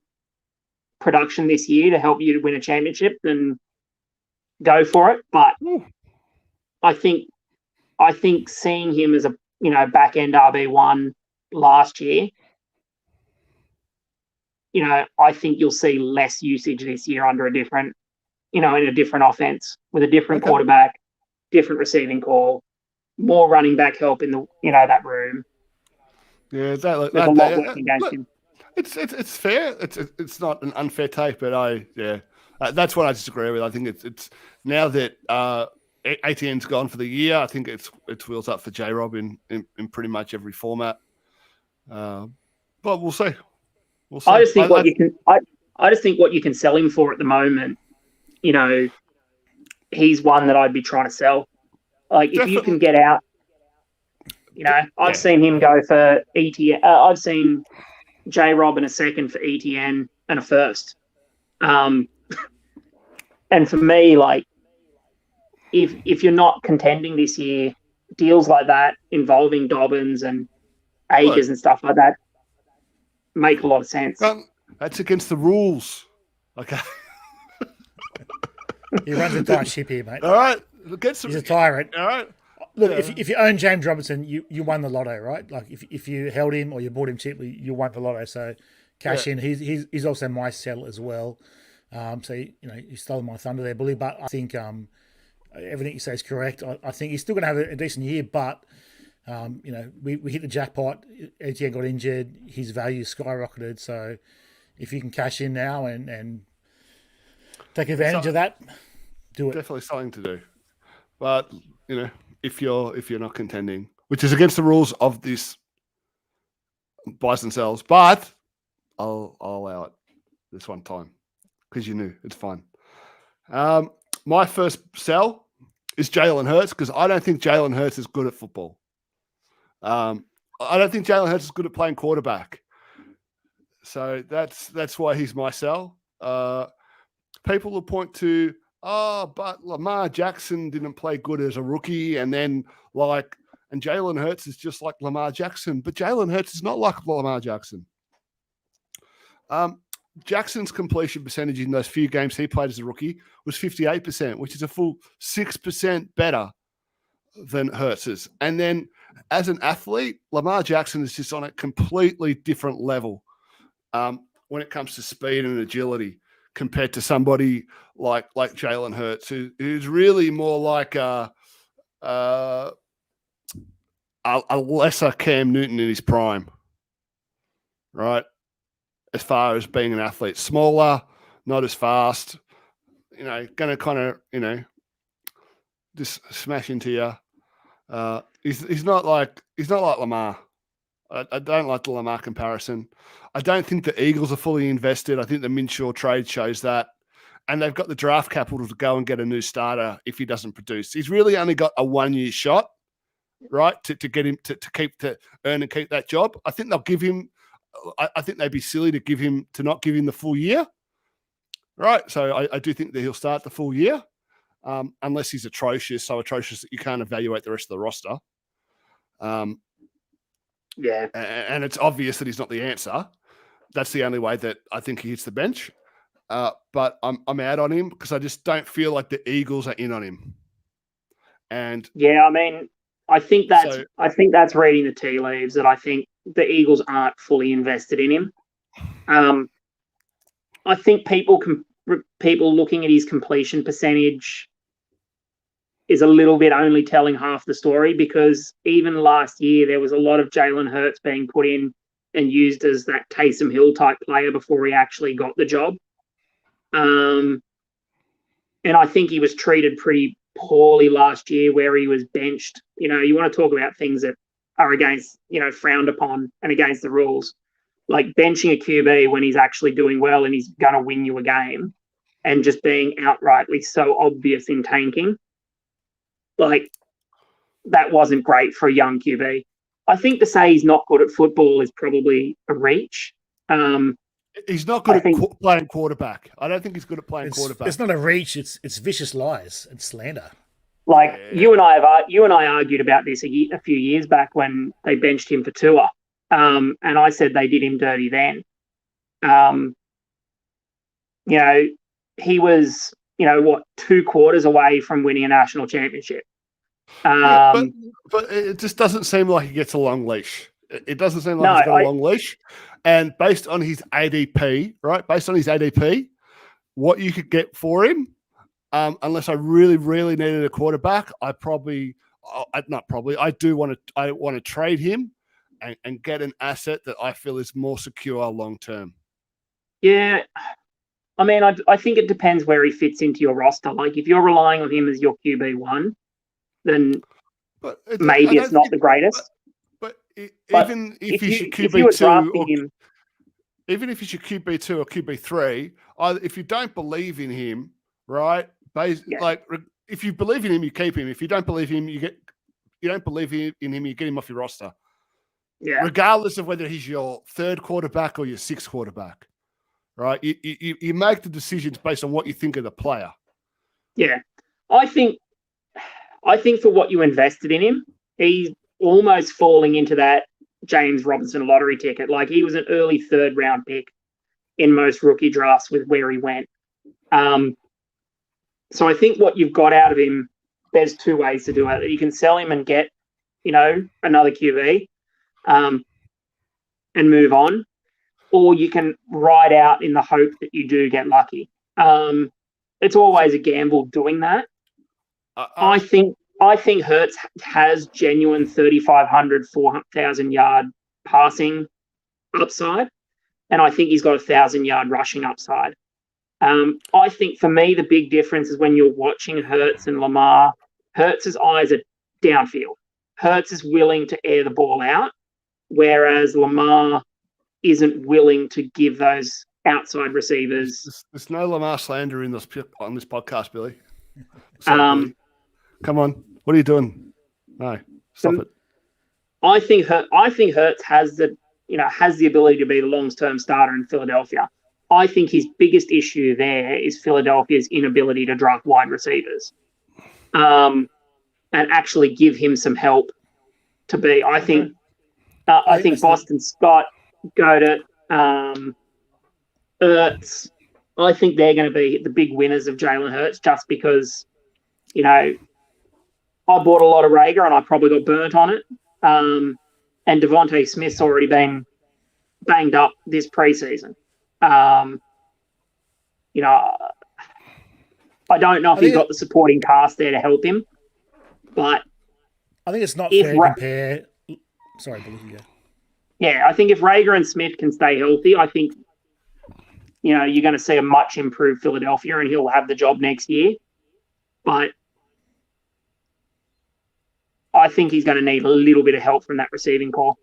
production this year to help you to win a championship, then go for it. But I think seeing him as a back end RB1 last year, I think you'll see less usage this year under a different, in a different offense with a different quarterback, different receiving call, more running back help in the that room. Yeah, There's a lot working against him. It's fair. It's not an unfair take, but that's what I disagree with. I think it's now that ATN's gone for the year. I think it's wheels up for J Rob in pretty much every format. But we'll see. I just think I just think what you can sell him for at the moment. He's one that I'd be trying to sell. Like if you can get out. I've seen him go for ETN. I've seen J Rob in a second for ETN and a first. And for me, like, if you're not contending this year, deals like that involving Dobbins and Akers and stuff like that make a lot of sense. That's against the rules. Okay. He runs a tight ship here, mate. All right. He's a tyrant. All right. Look, if you own James Robinson, you won the lotto, right? Like if you held him or you bought him cheaply, you won the lotto. So cash in. He's also my sell as well. So you stole my thunder there, Bully. But I think everything you say is correct. I think he's still going to have a decent year, but we hit the jackpot. ATN got injured. His value skyrocketed. So if you can cash in now and take advantage of that, do it. Definitely something to do. But if you're not contending, which is against the rules of this buys and sells, but I'll allow it this one time because you knew it's fine. My first sell is Jalen Hurts because I don't think Jalen Hurts is good at football. I don't think Jalen Hurts is good at playing quarterback. So that's why he's my sell. People will point to, but Lamar Jackson didn't play good as a rookie, and Jalen Hurts is just like Lamar Jackson, but Jalen Hurts is not like Lamar Jackson. Jackson's completion percentage in those few games he played as a rookie was 58%, which is a full 6% better than Hurts's. And then as an athlete, Lamar Jackson is just on a completely different level when it comes to speed and agility compared to somebody like Jalen Hurts, who's really more like a lesser Cam Newton in his prime, right? As far as being an athlete, smaller, not as fast, going to kind of, just smash into you. He's not like Lamar. I don't like the Lamar comparison. I don't think the Eagles are fully invested. I think the Minshew trade shows that. And they've got the draft capital to go and get a new starter if he doesn't produce. He's really only got a 1-year shot, right, to get him to earn and keep that job. I think they'll give him. I think they'd be silly to not give him the full year, right? So I do think that he'll start the full year, unless he's atrocious, so atrocious that you can't evaluate the rest of the roster. Yeah, and it's obvious that he's not the answer. That's the only way that I think he hits the bench. But I'm out on him because I just don't feel like the Eagles are in on him. And yeah, I mean, I think that's reading the tea leaves. That I think the Eagles aren't fully invested in him. I think people looking at his completion percentage is a little bit only telling half the story because even last year there was a lot of Jalen Hurts being put in and used as that Taysom Hill type player before he actually got the job. And I think he was treated pretty poorly last year where he was benched. You know, you want to talk about things that are against, frowned upon and against the rules. Like benching a QB when he's actually doing well and he's going to win you a game, and just being outrightly so obvious in tanking. Like, that wasn't great for a young QB. I think to say he's not good at football is probably a reach. He's not good at playing quarterback. I don't think he's good at playing quarterback. It's not a reach. It's vicious lies and slander. Like, you and I argued about this a few years back when they benched him for Tua, and I said they did him dirty then. He was 2 quarters away from winning a national championship. But it just doesn't seem like he gets a long leash. It doesn't seem like he's got a long leash. And based on his ADP, right? Based on his ADP, what you could get for him, unless I really, really needed a quarterback, I do want to trade him and get an asset that I feel is more secure long term. Yeah. I mean, I think it depends where he fits into your roster. Like, if you're relying on him as your QB1, then maybe it's not the greatest. But even if he's your QB2, even if he's your QB2 or QB3, if you don't believe in him, right? Like, if you believe in him, you keep him. If you don't believe in him, you don't believe in him, you get him off your roster. Yeah. Regardless of whether he's your 3rd quarterback or your 6th quarterback, right? You make the decisions based on what you think of the player. Yeah, I think for what you invested in him, he's almost falling into that James Robinson lottery ticket. Like, he was an early 3rd round pick in most rookie drafts with where he went. So I think what you've got out of him, there's 2 ways to do it. You can sell him and get, another QB, and move on, or you can ride out in the hope that you do get lucky. It's always a gamble doing that. I think Hurts has genuine 3,500, 4,000 yard passing upside, and I think he's got 1,000-yard rushing upside. I think for me, the big difference is when you're watching Hurts and Lamar, Hurts' eyes are downfield. Hurts is willing to air the ball out, whereas Lamar isn't willing to give those outside receivers. There's no Lamar slander on this podcast, Billy. Billy. Come on, what are you doing? No, stop it. I think Hurts has the ability to be the long-term starter in Philadelphia. I think his biggest issue there is Philadelphia's inability to draft wide receivers, and actually give him some help to be. I think Boston Scott, Goddard, Ertz, I think they're going to be the big winners of Jalen Hurts, just because, I bought a lot of Rager and I probably got burnt on it. And Devontae Smith's already been banged up this preseason. I don't know if he's got the supporting cast there to help him, but I think it's not fair to compare. Sorry, Billy, you go. Yeah, I think if Rager and Smith can stay healthy, I think, you're going to see a much improved Philadelphia and he'll have the job next year. But I think he's going to need a little bit of help from that receiving core.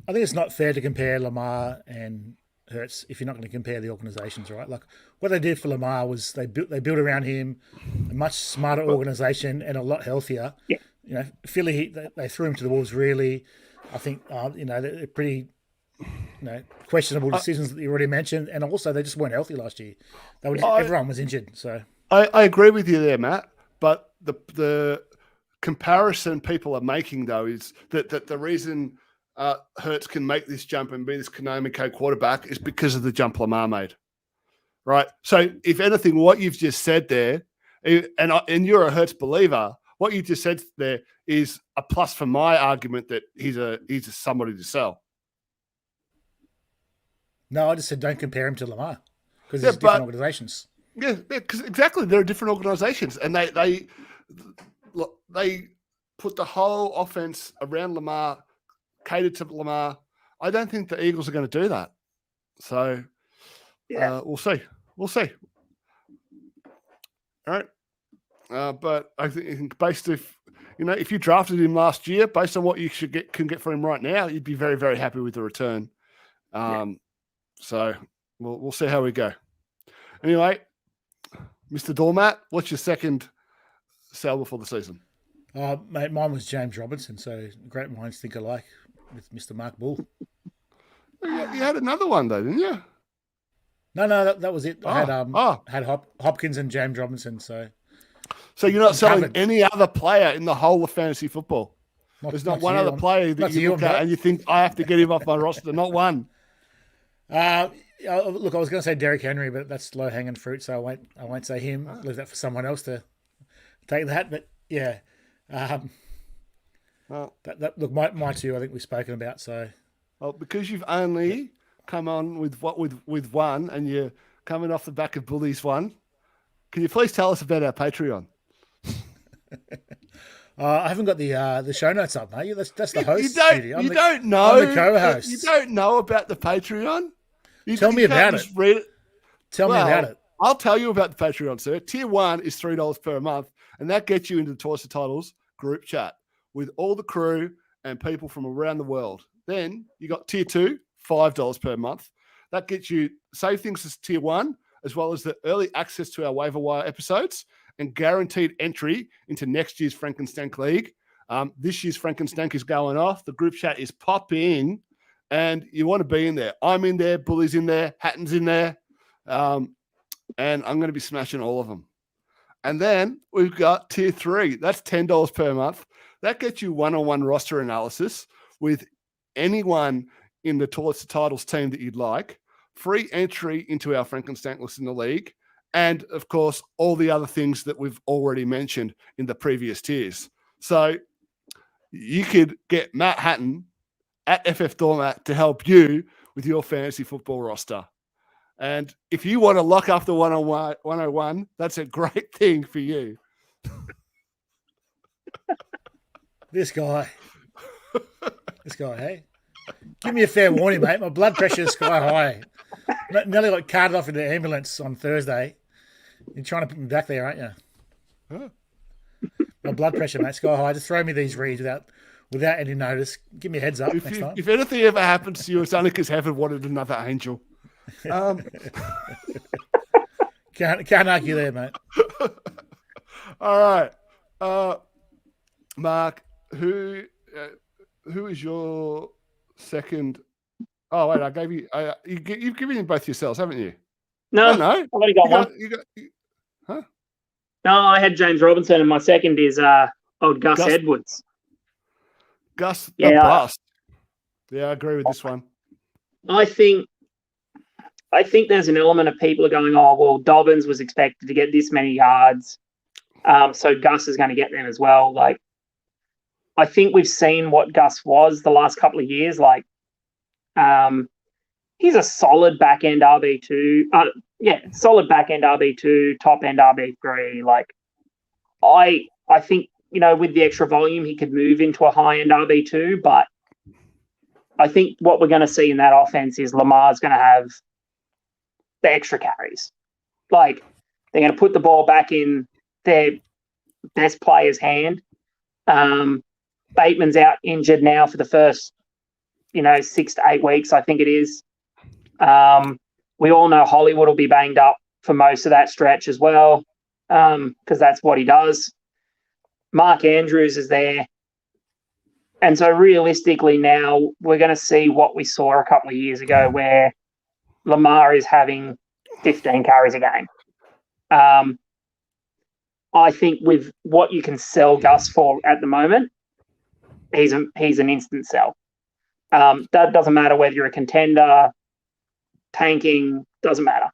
I think it's not fair to compare Lamar and Hurts if you're not going to compare the organizations, right? Like, what they did for Lamar was they built around him a much smarter organization and a lot healthier. Yeah. Philly, they threw him to the wolves, really. I think, they're pretty, questionable decisions that you already mentioned. And also, they just weren't healthy last year. Everyone was injured. So I agree with you there, Matt. But the comparison people are making, though, is that the reason Hurts can make this jump and be this Konami Code quarterback is because of the jump Lamar made, right? So, if anything, what you've just said there, and you're a Hurts believer, what you just said there is a plus for my argument that he's somebody to sell. No, I just said don't compare him to Lamar because they're different organizations. Yeah, because exactly, they're different organizations, and they put the whole offense around Lamar, catered to Lamar. I don't think the Eagles are going to do that. So, we'll see. All right. But I think if you drafted him last year, based on what you can get for him right now, you'd be very, very happy with the return. So we'll see how we go. Anyway, Mr. Doormat, what's your second sell before the season? Mate, mine was James Robinson. So great minds think alike with Mr. Mark Bull. You had another one though, didn't you? No, that was it. I had Hopkins and James Robinson. So you're not selling any other player in the whole of fantasy football. There's not one other player that you look at and you think I have to get him off my roster. Not one. Look, I was going to say Derrick Henry, but that's low hanging fruit, so I won't say him. Leave that for someone else to take that. But yeah, look, my two, I think we've spoken about. So, because you've only come on with one, and you're coming off the back of Bully's one. Can you please tell us about our Patreon? I haven't got the show notes up, mate. That's the host. You don't know. I'm the co-host. You don't know about the Patreon. Tell me about it. Read it. Tell me about it. I'll tell you about the Patreon, sir. Tier 1 is $3 per month, and that gets you into the Toys to Titles group chat with all the crew and people from around the world. Then you got Tier 2, $5 per month. That gets you same things as Tier 1, as well as the early access to our waiver wire episodes and guaranteed entry into next year's Frankenstank League. This year's Frankenstank is going off. The group chat is popping. And you want to be in there. I'm in there. Bully's in there. Hatton's in there. And I'm going to be smashing all of them. And then we've got Tier 3. That's $10 per month. That gets you one-on-one roster analysis with anyone in the Toilets to Titles team that you'd like. Free entry into our Frankenstank list in the league. And, of course, all the other things that we've already mentioned in the previous tiers. So you could get Matt Hatton at FF Doormat to help you with your fantasy football roster. And if you want to lock up the 101, that's a great thing for you. This guy, hey? Give me a fair warning, mate. My blood pressure is sky high. Nearly got carted off in the ambulance on Thursday. You're trying to put me back there, aren't you? Huh? My blood pressure, mate, sky high. Just throw me these reads without any notice. Give me a heads up next time. If anything ever happens to you, it's only because heaven wanted another angel. Can't argue there, mate. All right. Mark, who is your second? Oh, wait, I gave you. You've given them both yourselves, haven't you? No, I've only got one. Huh? No, I had James Robinson, and my second is old Gus Edwards. Gus the bust. Yeah, I agree with this one. I think there's an element of people are going, oh, well, Dobbins was expected to get this many yards, so Gus is going to get them as well. Like, I think we've seen what Gus was the last couple of years. Like, he's a solid back-end RB2. Solid back-end RB2, top-end RB3. Like, I think, with the extra volume, he could move into a high-end RB2, but I think what we're going to see in that offense is Lamar's going to have the extra carries. Like, they're going to put the ball back in their best player's hand. Bateman's out injured now for the first, 6 to 8 weeks, I think it is. We all know Hollywood will be banged up for most of that stretch as well, because that's what he does. Mark Andrews is there. And so realistically now we're going to see what we saw a couple of years ago where Lamar is having 15 carries a game. I think with what you can sell Gus for at the moment, he's an instant sell. That doesn't matter whether you're a contender, tanking, doesn't matter.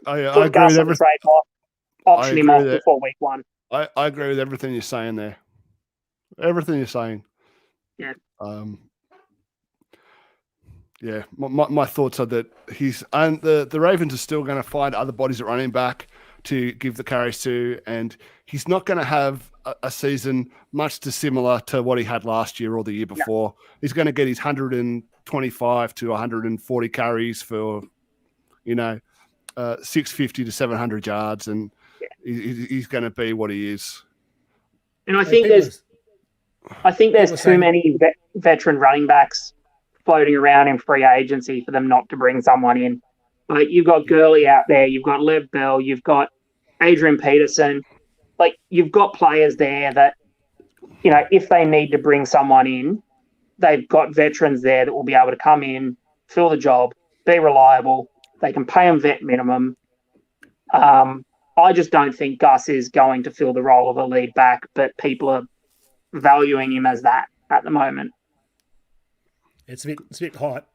I agree with everything. Option him off before week 1. I agree with everything you're saying there. Everything you're saying. Yeah. Yeah. My thoughts are that the Ravens are still going to find other bodies at running back to give the carries to, and he's not going to have a season much dissimilar to what he had last year or the year before. Yeah. He's going to get his 125 to 140 carries for, 650 to 700 yards, and he's going to be what he is. And I think there's too many veteran running backs floating around in free agency for them not to bring someone in. Like, you've got Gurley out there, you've got Lev Bell, you've got Adrian Peterson. Like, you've got players there that, if they need to bring someone in, they've got veterans there that will be able to come in, fill the job, be reliable. They can pay them vet minimum. I just don't think Gus is going to fill the role of a lead back, but people are valuing him as that at the moment. It's a bit hype.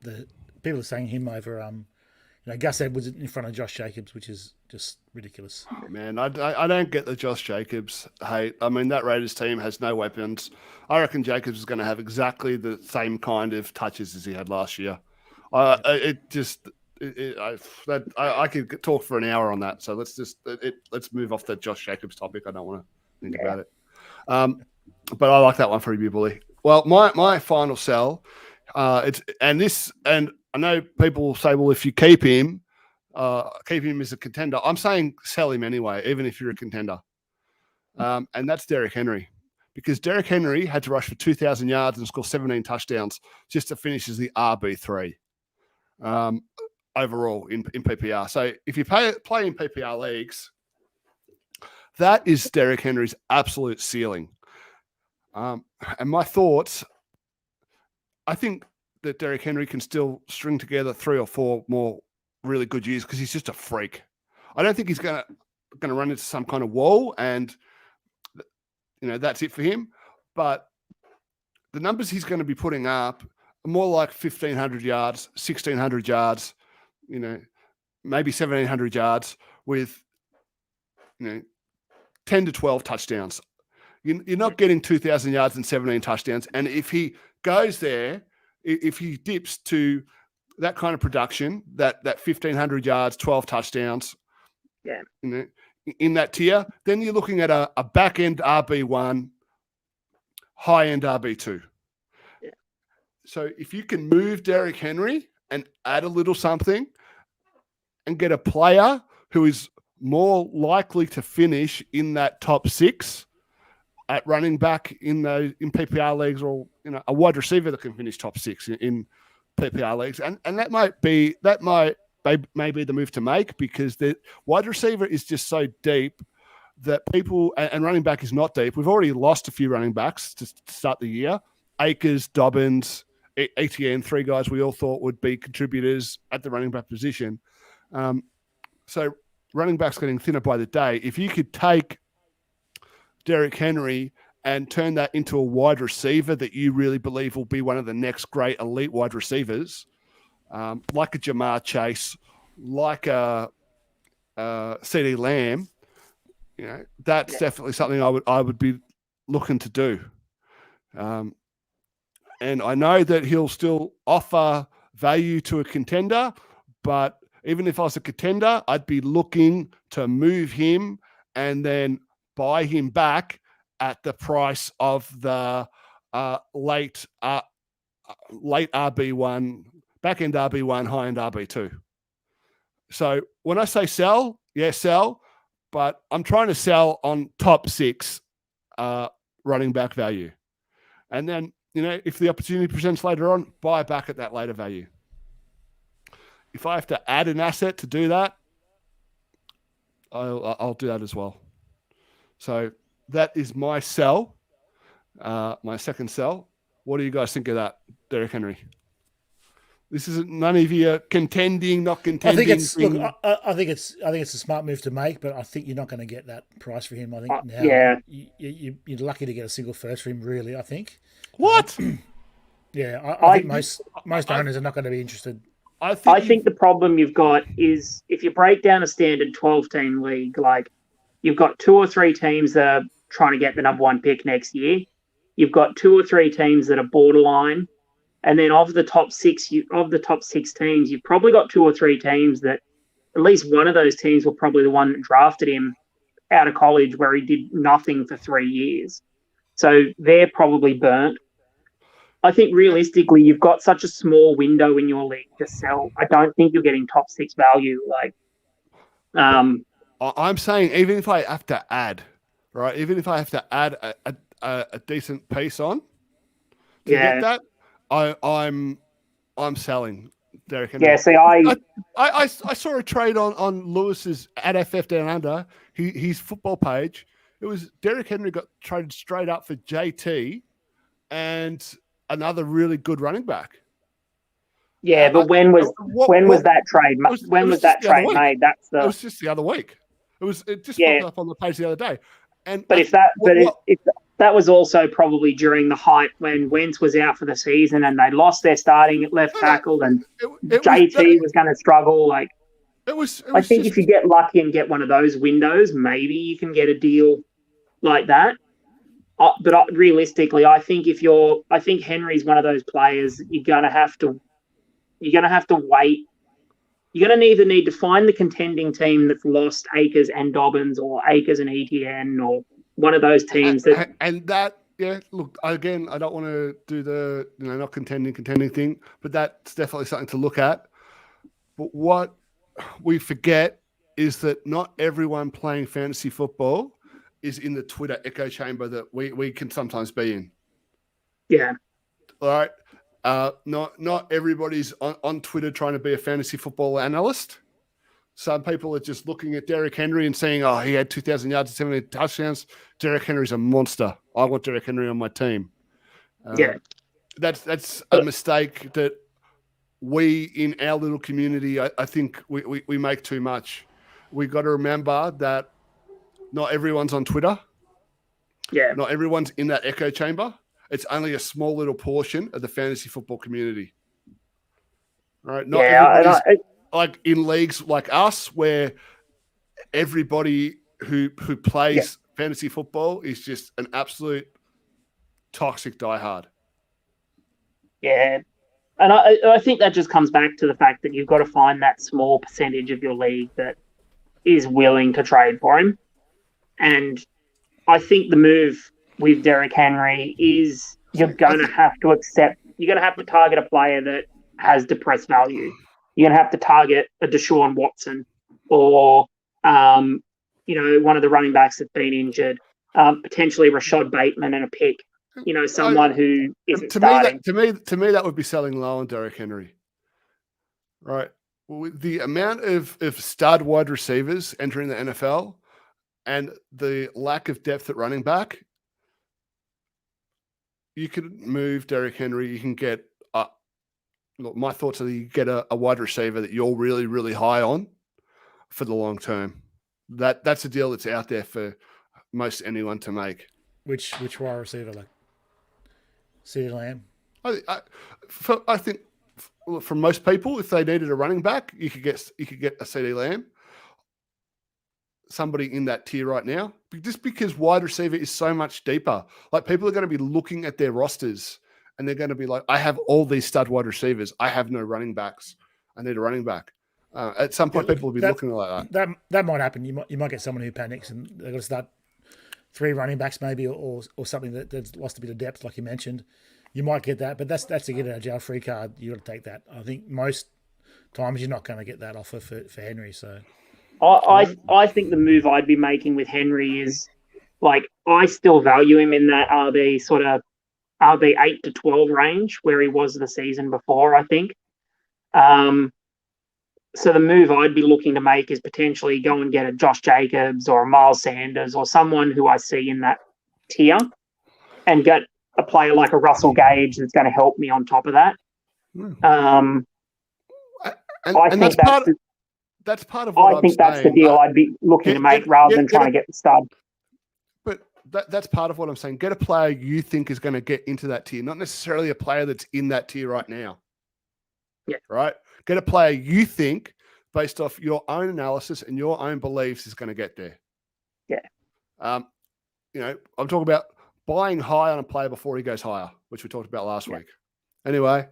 People are saying him over Gus Edwards in front of Josh Jacobs, which is just ridiculous. Man, I don't get the Josh Jacobs hate. I mean, that Raiders team has no weapons. I reckon Jacobs is going to have exactly the same kind of touches as he had last year. I could talk for an hour on that. So let's move off the Josh Jacobs topic. I don't want to think about it. But I like that one for you, Bully. Well, my final sell, and I know people will say, well, if you keep him as a contender. I'm saying sell him anyway, even if you're a contender. And that's Derrick Henry. Because Derrick Henry had to rush for 2,000 yards and score 17 touchdowns just to finish as the RB3 overall in PPR. So if you play in PPR leagues, that is Derrick Henry's absolute ceiling. And my thoughts, I think that Derrick Henry can still string together 3 or 4 more really good years because he's just a freak. I don't think he's going to run into some kind of wall and that's it for him. But the numbers he's going to be putting up are more like 1,500 yards, 1,600 yards, maybe 1,700 yards with 10 to 12 touchdowns. You're not getting 2,000 yards and 17 touchdowns. And if he goes there, if he dips to that kind of production, that 1,500 yards, 12 touchdowns, in that tier, then you're looking at a back-end RB1, high-end RB2. Yeah. So if you can move Derrick Henry and add a little something and get a player who is more likely to finish in that top 6 at running back in PPR leagues, or a wide receiver that can finish top 6 in PPR leagues, and that might be the move to make, because the wide receiver is just so deep that people, and running back is not deep. We've already lost a few running backs to start the year. Akers, Dobbins, ETN, 3 guys we all thought would be contributors at the running back position. So running backs getting thinner by the day. If you could take Derrick Henry and turn that into a wide receiver that you really believe will be one of the next great elite wide receivers, like a Jamar Chase, like a CD Lamb, that's definitely something I would be looking to do. And I know that he'll still offer value to a contender, but even if I was a contender, I'd be looking to move him and then buy him back at the price of the late RB1, back end RB1, high end RB2. So when I say sell, sell, but I'm trying to sell on top 6 running back value. And then, if the opportunity presents later on, buy back at that later value. If I have to add an asset to do that, I'll do that as well. So that is my sell, my second sell. What do you guys think of that, Derrick Henry? This isn't none of you contending, not contending. I think it's a smart move to make, but I think you're not going to get that price for him. I think now you're lucky to get a single first for him. Really, I think. What? I think most owners are not going to be interested. I think the problem you've got is if you break down a standard 12-team league, like you've got 2 or 3 teams that are trying to get the number 1 pick next year. You've got 2 or 3 teams that are borderline. And then of the top 6 teams, you've probably got 2 or 3 teams that at least one of those teams will probably the one that drafted him out of college where he did nothing for 3 years. So they're probably burnt. I think realistically, you've got such a small window in your league to sell. I don't think you're getting top 6 value. I'm saying even if I have to add, right? Even if I have to add a decent piece on to get that, I'm selling Derek Henry. Yeah, see, I saw a trade on Lewis's at FF Down Under, his football page. It was Derek Henry got traded straight up for JT and another really good running back. yeah, but when was that trade? When was that trade made? It was just the other week. It just popped up on the page the other day. And but if that was also probably during the hype when Wentz was out for the season and they lost their starting at left tackle and JT was going to struggle. Like, I think if you get lucky and get one of those windows, maybe you can get a deal like that. But realistically, I think Henry's one of those players you're going to have to wait. You're going to either need to find the contending team that's lost Akers and Dobbins, or Akers and ETN, or one of those teams look, again, I don't want to do the not contending thing, but that's definitely something to look at. But what we forget is that not everyone playing fantasy football is in the Twitter echo chamber that we can sometimes be in. Yeah. All right. Not everybody's on Twitter trying to be a fantasy football analyst. Some people are just looking at Derrick Henry and saying, "Oh, he had 2,000 yards and 70 touchdowns. Derrick Henry's a monster. I want Derrick Henry on my team." That's a mistake that we in our little community, I think we make too much. We got to remember that not everyone's on Twitter. Yeah. Not everyone's in that echo chamber. It's only a small little portion of the fantasy football community. All right. Not everybody's like in leagues like us where everybody who plays fantasy football is just an absolute toxic diehard. Yeah. And I think that just comes back to the fact that you've got to find that small percentage of your league that is willing to trade for him. And I think the move with Derrick Henry is you're going to have to target a player that has depressed value. You're going to have to target a Deshaun Watson or, one of the running backs that's been injured, potentially Rashad Bateman and a pick, someone who isn't starting. To me, that would be selling low on Derrick Henry. Right. With the amount of stud wide receivers entering the NFL and the lack of depth at running back, you could move Derrick Henry. You can get my thoughts are that you get a wide receiver that you're really, really high on for the long term. That's a deal that's out there for most anyone to make. Which wide receiver, like CeeDee Lamb? I think for most people, if they needed a running back, you could get a CeeDee Lamb. Somebody in that tier right now, just because wide receiver is so much deeper. Like, people are going to be looking at their rosters and they're going to be like, I have all these stud wide receivers. I have no running backs. I need a running back. At some point, people will be looking like that. That might happen. You might get someone who panics and they're going to start 3 running backs maybe, or something that's lost a bit of depth, like you mentioned. You might get that, but that's a get out of jail free card. You got to take that. I think most times you're not going to get that offer for Henry. So I think the move I'd be making with Henry is, like, I still value him in that RB 8 to 12 range where he was the season before, I think. So the move I'd be looking to make is potentially go and get a Josh Jacobs or a Miles Sanders or someone who I see in that tier, and get a player like a Russell Gage that's going to help me on top of that. That's part of what I think that's the deal I'd be looking to make rather than trying to get the stud. But that's part of what I'm saying. Get a player you think is going to get into that tier, not necessarily a player that's in that tier right now. Yeah. Right? Get a player you think, based off your own analysis and your own beliefs, is going to get there. Yeah. I'm talking about buying high on a player before he goes higher, which we talked about last week. Anyway,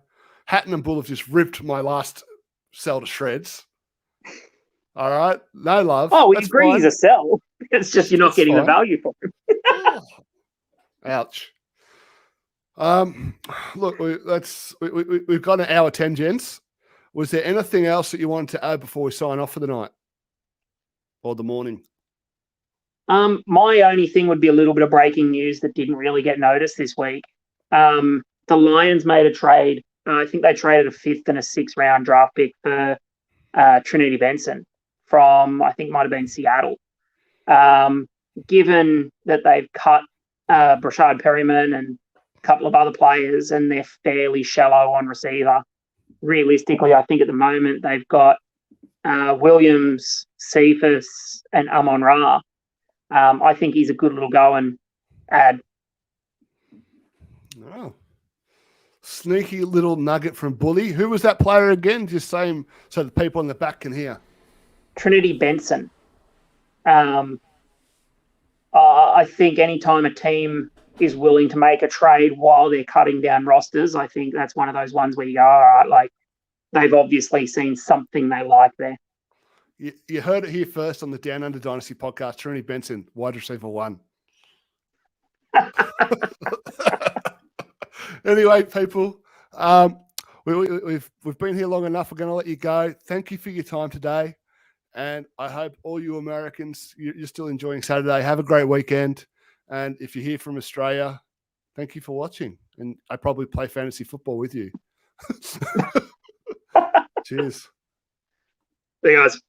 Hatton and Bull have just ripped my last sell to shreds. All right. No love. Oh, we agree he's a sell. It's just you're not getting the value for him. Ouch. Look, we've got an hour 10, gents. Was there anything else that you wanted to add before we sign off for the night? or the morning? My only thing would be a little bit of breaking news that didn't really get noticed this week. The Lions made a trade. I think they traded a 5th and a 6th round draft pick for Trinity Benson from, I think, might have been Seattle. Given that they've cut Brashad Perryman and a couple of other players and they're fairly shallow on receiver, realistically, I think at the moment they've got Williams, Cephas, and Amon Ra. I think he's a good little go and add. Oh. Sneaky little nugget from Bully. Who was that player again? Just same so the people in the back can hear. Trinity Benson. I think anytime a team is willing to make a trade while they're cutting down rosters, I think that's one of those ones where you go, all right, like they've obviously seen something they like there. You heard it here first on the Down Under Dynasty podcast. Trinity Benson, wide receiver 1. Anyway, people, we've been here long enough. We're going to let you go. Thank you for your time today. And I hope all you Americans, you're still enjoying Saturday. Have a great weekend. And if you're here from Australia, thank you for watching. And I probably play fantasy football with you. Cheers. See you guys.